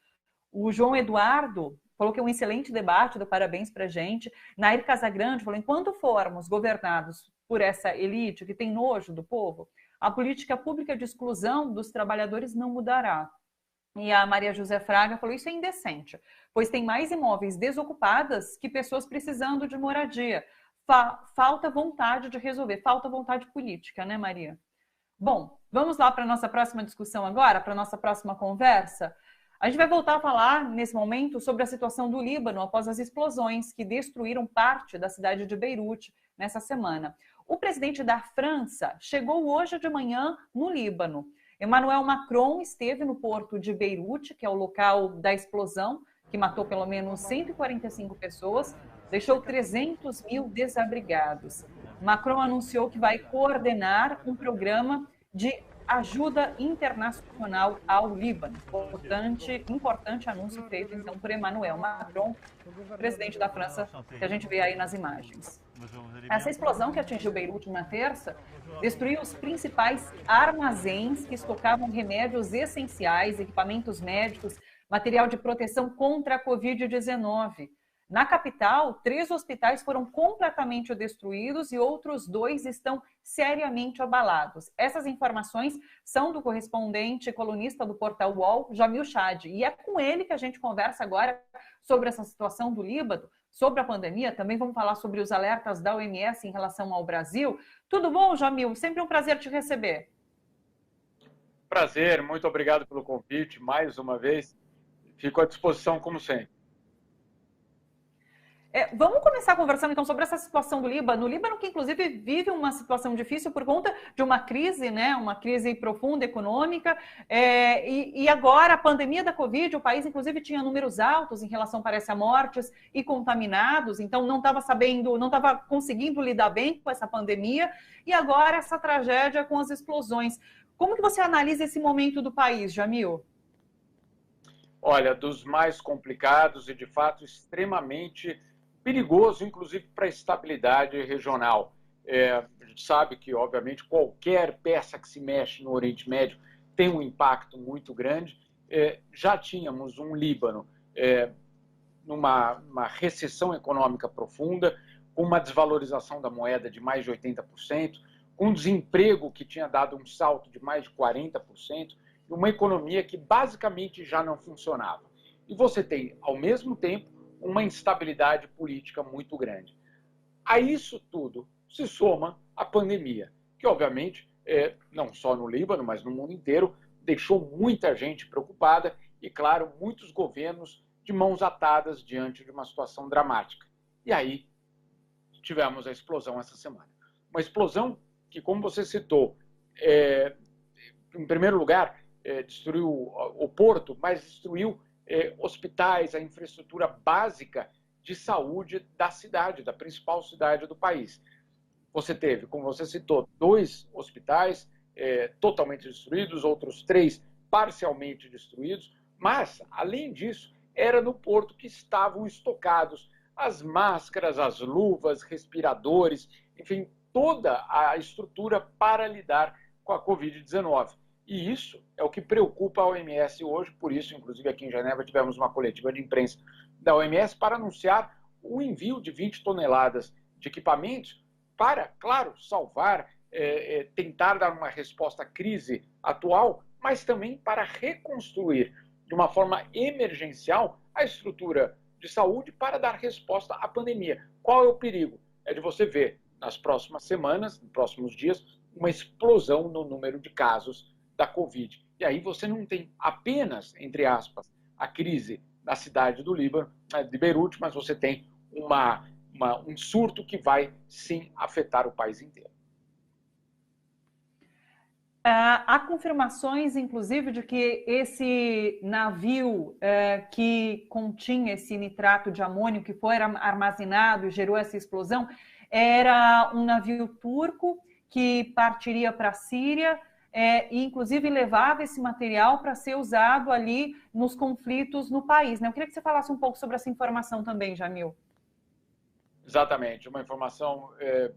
O João Eduardo falou que é um excelente debate, deu parabéns para a gente. Nair Casagrande falou, enquanto formos governados por essa elite que tem nojo do povo, a política pública de exclusão dos trabalhadores não mudará. E a Maria José Fraga falou, isso é indecente, pois tem mais imóveis desocupadas que pessoas precisando de moradia. Falta vontade de resolver, falta vontade política, né, Maria? Bom, vamos lá para a nossa próxima discussão agora, para a nossa próxima conversa. A gente vai voltar a falar, nesse momento, sobre a situação do Líbano após as explosões que destruíram parte da cidade de Beirute nessa semana. O presidente da França chegou hoje de manhã no Líbano. Emmanuel Macron esteve no porto de Beirute, que é o local da explosão, que matou pelo menos 145 pessoas, deixou 300 mil desabrigados. Macron anunciou que vai coordenar um programa de ajuda internacional ao Líbano. Importante anúncio feito, então, por Emmanuel Macron, presidente da França, que a gente vê aí nas imagens. Essa explosão que atingiu Beirute na terça destruiu os principais armazéns que estocavam remédios essenciais, equipamentos médicos, material de proteção contra a Covid-19. Na capital, 3 hospitais foram completamente destruídos e outros 2 estão seriamente abalados. Essas informações são do correspondente colunista do portal UOL, Jamil Chad. E é com ele que a gente conversa agora sobre essa situação do Líbano, sobre a pandemia. Também vamos falar sobre os alertas da OMS em relação ao Brasil. Tudo bom, Jamil? Sempre um prazer te receber.
Prazer, muito obrigado pelo convite mais uma vez. Fico à disposição, como sempre.
Vamos começar conversando, então, sobre essa situação do Líbano. O Líbano, que, inclusive, vive uma situação difícil por conta de uma crise, né? Uma crise profunda econômica. E agora, a pandemia da Covid, o país, inclusive, tinha números altos em relação, parece, a mortes e contaminados. Então, não estava conseguindo lidar bem com essa pandemia. E agora, essa tragédia com as explosões. Como que você analisa esse momento do país, Jamil?
Olha, dos mais complicados e, de fato, extremamente perigoso, inclusive para a estabilidade regional. A gente sabe que, obviamente, qualquer peça que se mexe no Oriente Médio tem um impacto muito grande. Já tínhamos um Líbano numa recessão econômica profunda, com uma desvalorização da moeda de mais de 80%, com um desemprego que tinha dado um salto de mais de 40%, e uma economia que basicamente já não funcionava. E você tem, ao mesmo tempo, uma instabilidade política muito grande. A isso tudo se soma a pandemia, que obviamente, não só no Líbano, mas no mundo inteiro, deixou muita gente preocupada e, claro, muitos governos de mãos atadas diante de uma situação dramática. E aí tivemos a explosão essa semana. Uma explosão que, como você citou, em primeiro lugar, destruiu o porto, mas destruiu hospitais, a infraestrutura básica de saúde da cidade, da principal cidade do país. Você teve, como você citou, 2 hospitais totalmente destruídos, outros 3 parcialmente destruídos, mas, além disso, era no porto que estavam estocados as máscaras, as luvas, respiradores, enfim, toda a estrutura para lidar com a Covid-19. E isso é o que preocupa a OMS hoje, por isso, inclusive, aqui em Genebra, tivemos uma coletiva de imprensa da OMS para anunciar o envio de 20 toneladas de equipamentos para, claro, salvar, tentar dar uma resposta à crise atual, mas também para reconstruir de uma forma emergencial a estrutura de saúde para dar resposta à pandemia. Qual é o perigo? É de você ver, nas próximas semanas, nos próximos dias, uma explosão no número de casos da Covid. E aí você não tem apenas, entre aspas, a crise na cidade do Líbano, de Beirute, mas você tem um surto que vai, sim, afetar o país inteiro.
Há confirmações, inclusive, de que esse navio que continha esse nitrato de amônio, que foi armazenado e gerou essa explosão, era um navio turco que partiria para a Síria, e inclusive levava esse material para ser usado ali nos conflitos no país, né? Eu queria que você falasse um pouco sobre essa informação também, Jamil.
Exatamente, uma informação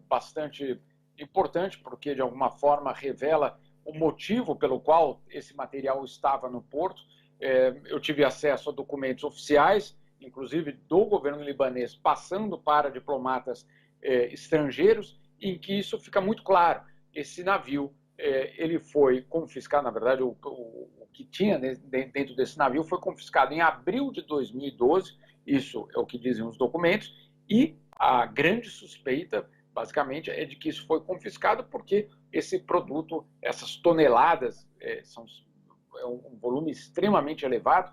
bastante importante, porque de alguma forma revela o motivo pelo qual esse material estava no porto. Eu tive acesso a documentos oficiais, inclusive do governo libanês, passando para diplomatas estrangeiros, em que isso fica muito claro. Esse navio ele foi confiscado, na verdade, o que tinha dentro desse navio foi confiscado em abril de 2012, isso é o que dizem os documentos, e a grande suspeita, basicamente, é de que isso foi confiscado porque esse produto, essas toneladas, é um volume extremamente elevado,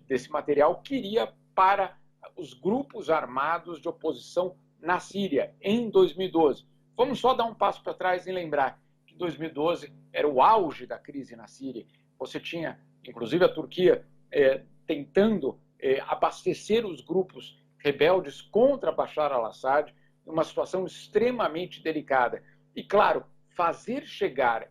desse material que iria para os grupos armados de oposição na Síria, em 2012. Vamos só dar um passo para trás e lembrar que 2012 era o auge da crise na Síria. Você tinha, inclusive, a Turquia tentando abastecer os grupos rebeldes contra Bashar al-Assad, numa situação extremamente delicada. E, claro, fazer chegar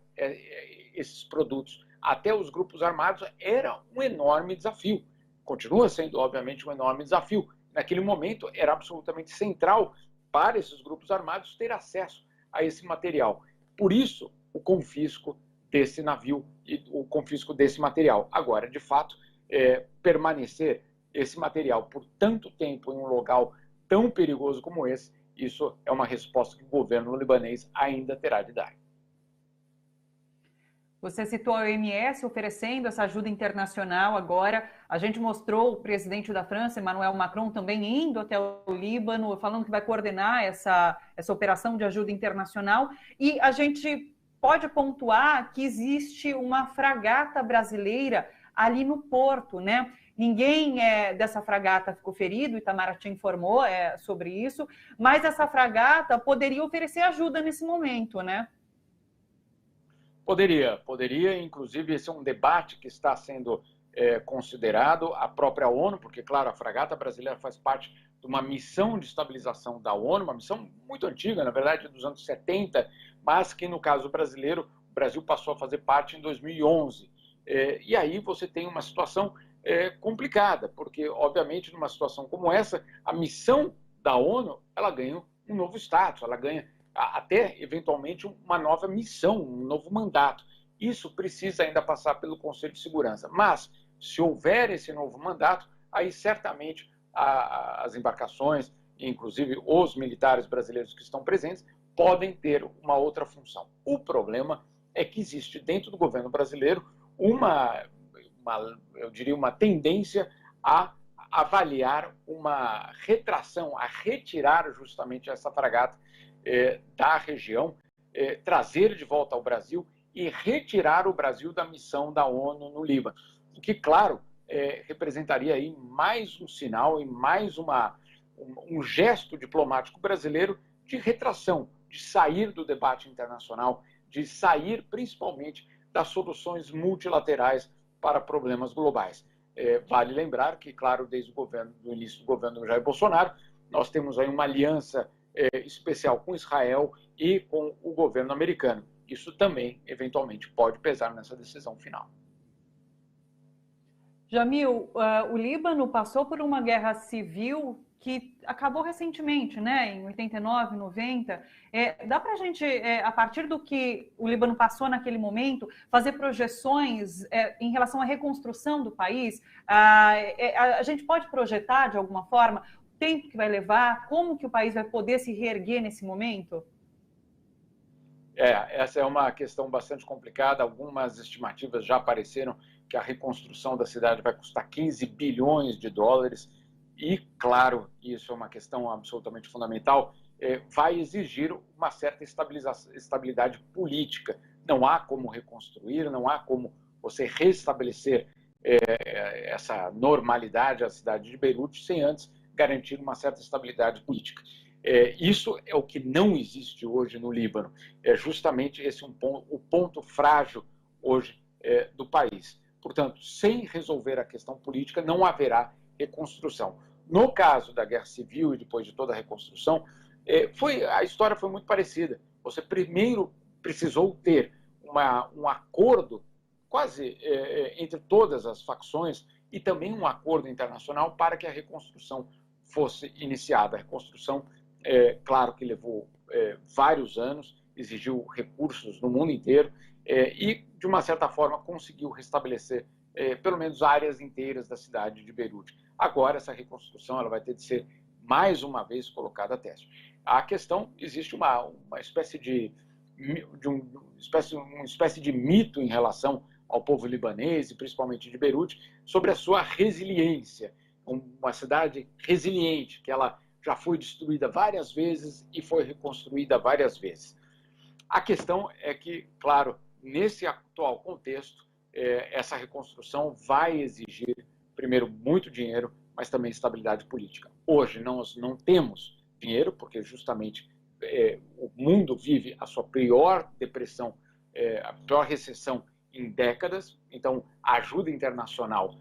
esses produtos até os grupos armados era um enorme desafio. Continua sendo, obviamente, um enorme desafio. Naquele momento, era absolutamente central para esses grupos armados ter acesso a esse material. Por isso, o confisco desse navio e o confisco desse material. Agora, de fato, permanecer esse material por tanto tempo em um local tão perigoso como esse, isso é uma resposta que o governo libanês ainda terá de dar.
Você citou a OMS oferecendo essa ajuda internacional agora. A gente mostrou o presidente da França, Emmanuel Macron, também indo até o Líbano, falando que vai coordenar essa operação de ajuda internacional. E a gente pode pontuar que existe uma fragata brasileira ali no porto, né? Ninguém dessa fragata ficou ferido, Itamaraty informou sobre isso, mas essa fragata poderia oferecer ajuda nesse momento, né?
Poderia, inclusive esse é um debate que está sendo considerado, a própria ONU, porque, claro, a fragata brasileira faz parte de uma missão de estabilização da ONU, uma missão muito antiga, na verdade, dos anos 70, mas que, no caso brasileiro, o Brasil passou a fazer parte em 2011. E aí você tem uma situação complicada, porque, obviamente, numa situação como essa, a missão da ONU, ela ganha um novo status, ela ganha até, eventualmente, uma nova missão, um novo mandato. Isso precisa ainda passar pelo Conselho de Segurança. Mas, se houver esse novo mandato, aí certamente as embarcações, inclusive os militares brasileiros que estão presentes, podem ter uma outra função. O problema é que existe dentro do governo brasileiro eu diria, uma tendência a avaliar uma retração, a retirar justamente essa fragata da região, trazer de volta ao Brasil e retirar o Brasil da missão da ONU no Líbano. O que, claro, representaria aí mais um sinal e mais um gesto diplomático brasileiro de retração, de sair do debate internacional, de sair principalmente das soluções multilaterais para problemas globais. Vale lembrar que, claro, desde o início do governo Jair Bolsonaro, nós temos aí uma aliança especial com Israel e com o governo americano. Isso também, eventualmente, pode pesar nessa decisão final.
Jamil, o Líbano passou por uma guerra civil que acabou recentemente, né, em 89, 90. Dá para a gente, a partir do que o Líbano passou naquele momento, fazer projeções em relação à reconstrução do país? A gente pode projetar, de alguma forma, o tempo que vai levar, como que o país vai poder se reerguer nesse momento?
Essa é uma questão bastante complicada. Algumas estimativas já apareceram que a reconstrução da cidade vai custar 15 bilhões de dólares. E, claro, isso é uma questão absolutamente fundamental, vai exigir uma certa estabilidade política. Não há como reconstruir, não há como você restabelecer essa normalidade à cidade de Beirute sem antes garantir uma certa estabilidade política. Isso é o que não existe hoje no Líbano. É justamente esse o ponto frágil hoje do país. Portanto, sem resolver a questão política, não haverá reconstrução. No caso da guerra civil e depois de toda a reconstrução, a história foi muito parecida. Você primeiro precisou ter um acordo quase entre todas as facções e também um acordo internacional para que a reconstrução fosse iniciada. A reconstrução, claro que levou vários anos, exigiu recursos no mundo inteiro e, de uma certa forma, conseguiu restabelecer pelo menos áreas inteiras da cidade de Beirute. Agora, essa reconstrução ela vai ter de ser, mais uma vez, colocada a teste. A questão, existe uma espécie uma espécie de mito em relação ao povo libanês, e principalmente de Beirute, sobre a sua resiliência. Uma cidade resiliente, que ela já foi destruída várias vezes e foi reconstruída várias vezes. A questão é que, claro, nesse atual contexto, essa reconstrução vai exigir primeiro, muito dinheiro, mas também estabilidade política. Hoje nós não temos dinheiro, porque justamente o mundo vive a sua pior depressão, a pior recessão em décadas, então a ajuda internacional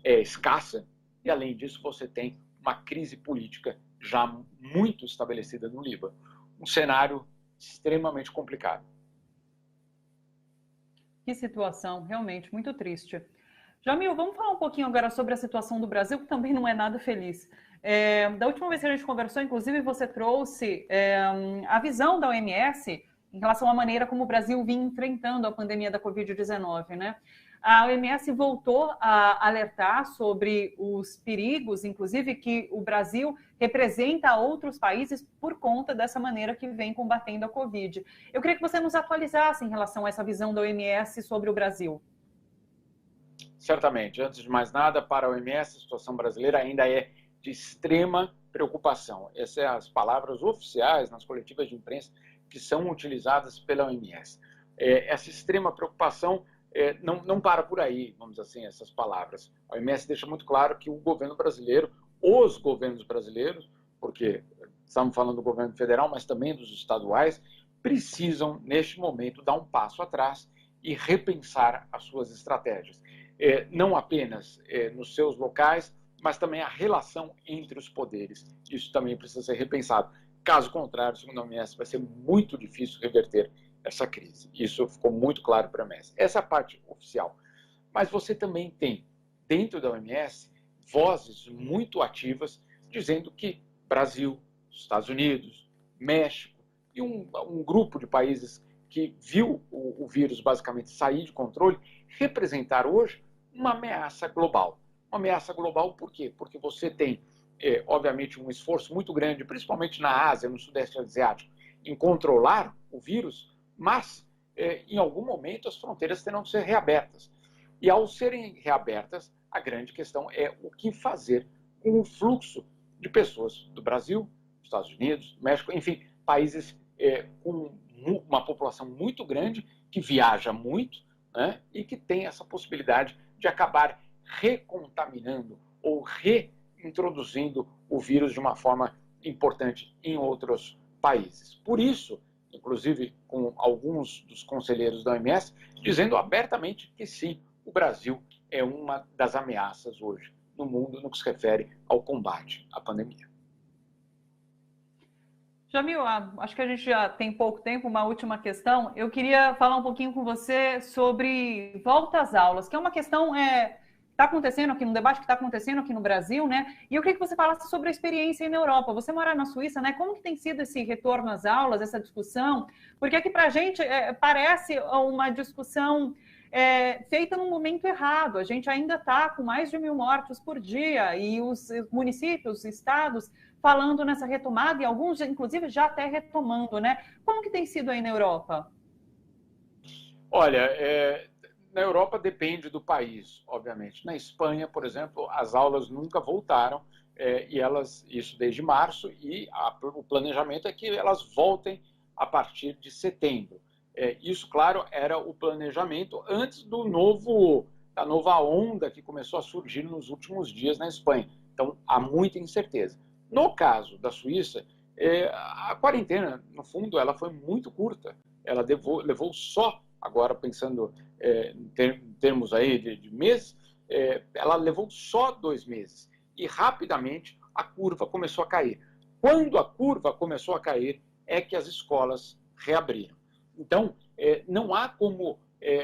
é escassa, e além disso você tem uma crise política já muito estabelecida no Líbano. Um cenário extremamente complicado.
Que situação, realmente, muito triste. Jamil, vamos falar um pouquinho agora sobre a situação do Brasil, que também não é nada feliz. Da última vez que a gente conversou, inclusive, você trouxe a visão da OMS em relação à maneira como o Brasil vinha enfrentando a pandemia da Covid-19, né? A OMS voltou a alertar sobre os perigos, inclusive, que o Brasil representa a outros países por conta dessa maneira que vem combatendo a Covid. Eu queria que você nos atualizasse em relação a essa visão da OMS sobre o Brasil.
Certamente. Antes de mais nada, para a OMS, a situação brasileira ainda é de extrema preocupação. Essas são as palavras oficiais nas coletivas de imprensa que são utilizadas pela OMS. Essa extrema preocupação não para por aí, vamos dizer assim, essas palavras. A OMS deixa muito claro que o governo brasileiro, os governos brasileiros, porque estamos falando do governo federal, mas também dos estaduais, precisam, neste momento, dar um passo atrás e repensar as suas estratégias. Não apenas nos seus locais, mas também a relação entre os poderes. Isso também precisa ser repensado. Caso contrário, segundo a OMS, vai ser muito difícil reverter essa crise. Isso ficou muito claro para a OMS. Essa é a parte oficial. Mas você também tem, dentro da OMS, vozes muito ativas dizendo que Brasil, Estados Unidos, México e um grupo de países que viu o vírus basicamente sair de controle, representar hoje uma ameaça global. Uma ameaça global por quê? Porque você tem, obviamente, um esforço muito grande, principalmente na Ásia, no Sudeste Asiático, em controlar o vírus, mas, em algum momento, as fronteiras terão que ser reabertas. E, ao serem reabertas, a grande questão é o que fazer com o fluxo de pessoas do Brasil, dos Estados Unidos, México, enfim, países com uma população muito grande, que viaja muito, né, e que tem essa possibilidade de acabar recontaminando ou reintroduzindo o vírus de uma forma importante em outros países. Por isso, inclusive com alguns dos conselheiros da OMS, dizendo abertamente que sim, o Brasil é uma das ameaças hoje no mundo no que se refere ao combate à pandemia.
Jamil, acho que a gente já tem pouco tempo, uma última questão. Eu queria falar um pouquinho com você sobre volta às aulas, que é uma questão está acontecendo aqui, um debate que está acontecendo aqui no Brasil, né? E eu queria que você falasse sobre a experiência aí na Europa. Você mora na Suíça, né? Como que tem sido esse retorno às aulas, essa discussão? Porque aqui para a gente parece uma discussão feita num momento errado. A gente ainda está com mais de 1.000 mortos por dia e os municípios, os estados falando nessa retomada e alguns, inclusive, já até retomando, né? Como que tem sido aí na Europa?
Olha, na Europa depende do país, obviamente. Na Espanha, por exemplo, as aulas nunca voltaram, e isso desde março, e o planejamento é que elas voltem a partir de setembro. Isso, claro, era o planejamento antes da nova onda que começou a surgir nos últimos dias na Espanha. Então, há muita incerteza. No caso da Suíça, a quarentena, no fundo, ela foi muito curta. Ela levou só, agora pensando em termos aí de meses, ela levou só 2 meses. E rapidamente a curva começou a cair. Quando a curva começou a cair, é que as escolas reabriram. Então, não há como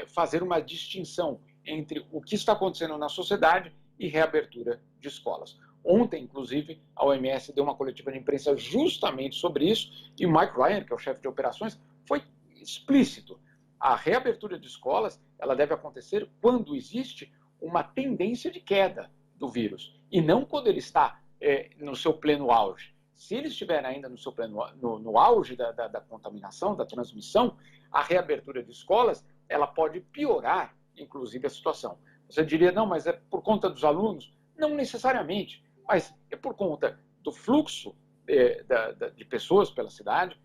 fazer uma distinção entre o que está acontecendo na sociedade e reabertura de escolas. Ontem, inclusive, a OMS deu uma coletiva de imprensa justamente sobre isso, e o Mike Ryan, que é o chefe de operações, foi explícito. A reabertura de escolas ela deve acontecer quando existe uma tendência de queda do vírus, e não quando ele está no seu pleno auge. Se ele estiver ainda no auge da contaminação, da transmissão, a reabertura de escolas ela pode piorar, inclusive, a situação. Você diria, não, mas é por conta dos alunos? Não necessariamente, mas é por conta do fluxo de pessoas pela cidade,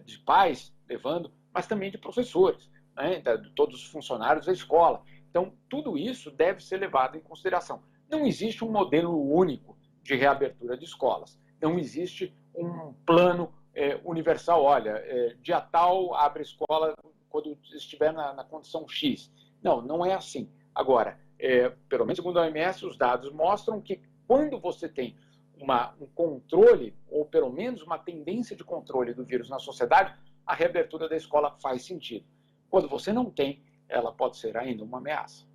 de pais levando, mas também de professores, né, de todos os funcionários da escola. Então, tudo isso deve ser levado em consideração. Não existe um modelo único de reabertura de escolas. Não existe um plano universal. Olha, dia tal abre a escola quando estiver na condição X. Não é assim. Agora, pelo menos segundo a OMS, os dados mostram que quando você tem um controle, ou pelo menos uma tendência de controle do vírus na sociedade, a reabertura da escola faz sentido. Quando você não tem, ela pode ser ainda uma ameaça.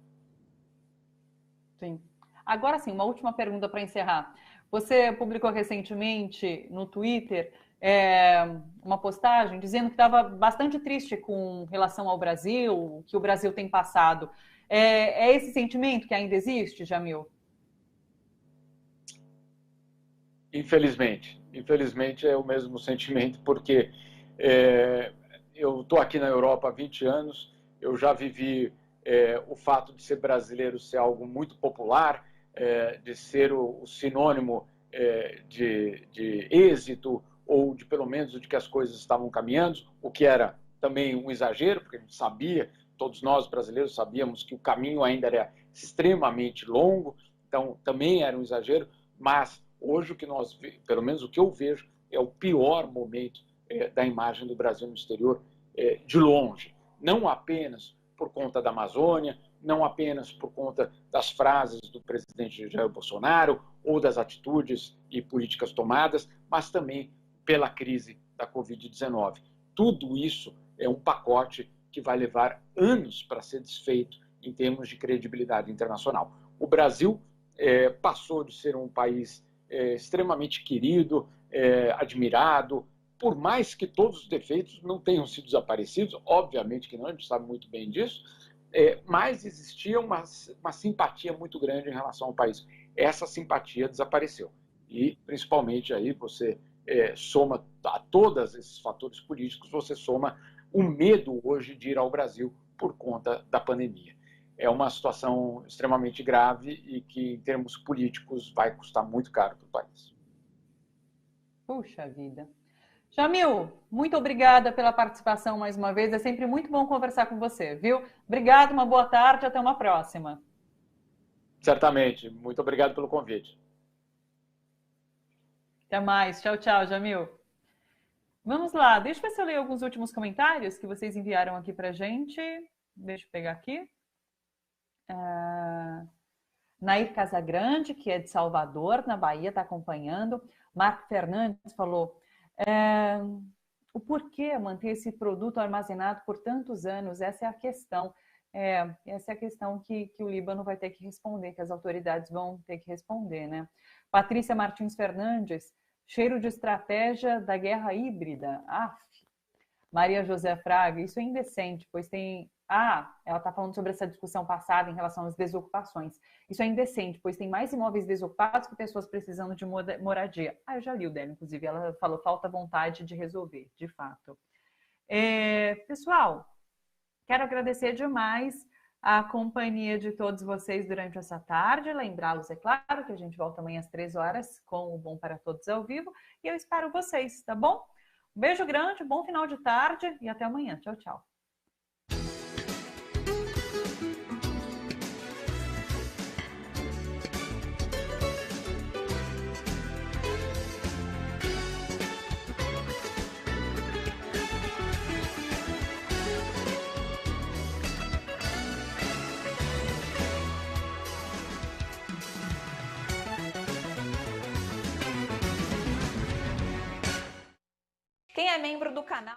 Sim. Agora sim, uma última pergunta para encerrar. Você publicou recentemente no Twitter uma postagem dizendo que estava bastante triste com relação ao Brasil, que o Brasil tem passado. É esse sentimento que ainda existe, Jamil?
Infelizmente é o mesmo sentimento, porque eu estou aqui na Europa há 20 anos, eu já vivi o fato de ser brasileiro ser algo muito popular, de ser o sinônimo de êxito, ou de pelo menos de que as coisas estavam caminhando, o que era também um exagero, porque a gente sabia, todos nós brasileiros sabíamos que o caminho ainda era extremamente longo, então também era um exagero, mas hoje, pelo menos o que eu vejo, é o pior momento da imagem do Brasil no exterior, de longe. Não apenas por conta da Amazônia, não apenas por conta das frases do presidente Jair Bolsonaro ou das atitudes e políticas tomadas, mas também pela crise da Covid-19. Tudo isso é um pacote que vai levar anos para ser desfeito em termos de credibilidade internacional. O Brasil passou de ser um país extremamente querido, admirado, por mais que todos os defeitos não tenham sido desaparecidos, obviamente que não, a gente sabe muito bem disso, mas existia uma simpatia muito grande em relação ao país. Essa simpatia desapareceu. E, principalmente, aí você soma a todos esses fatores políticos, você soma o medo hoje de ir ao Brasil por conta da pandemia. É uma situação extremamente grave e que, em termos políticos, vai custar muito caro para o país.
Puxa vida. Jamil, muito obrigada pela participação mais uma vez. É sempre muito bom conversar com você, viu? Obrigado, uma boa tarde, até uma próxima.
Certamente. Muito obrigado pelo convite.
Até mais. Tchau, tchau, Jamil. Vamos lá, deixa eu ver se eu leio alguns últimos comentários que vocês enviaram aqui pra gente. Deixa eu pegar aqui. Nair Casagrande, que é de Salvador, na Bahia, está acompanhando. Marco Fernandes falou: o porquê manter esse produto armazenado por tantos anos? Essa é a questão. Essa é a questão que o Líbano vai ter que responder, que as autoridades vão ter que responder, né? Patrícia Martins Fernandes: cheiro de estratégia da guerra híbrida. Maria José Fraga: isso é indecente, pois tem... ela está falando sobre essa discussão passada em relação às desocupações. Isso é indecente, pois tem mais imóveis desocupados que pessoas precisando de moradia. Eu já li o dela, inclusive. Ela falou: falta vontade de resolver, de fato. Pessoal, quero agradecer demais a companhia de todos vocês durante essa tarde. Lembrá-los, é claro, que a gente volta amanhã às 3 horas com o Bom para Todos ao vivo. E eu espero vocês, tá bom? Um beijo grande, bom final de tarde e até amanhã. Tchau, tchau. Quem é membro do canal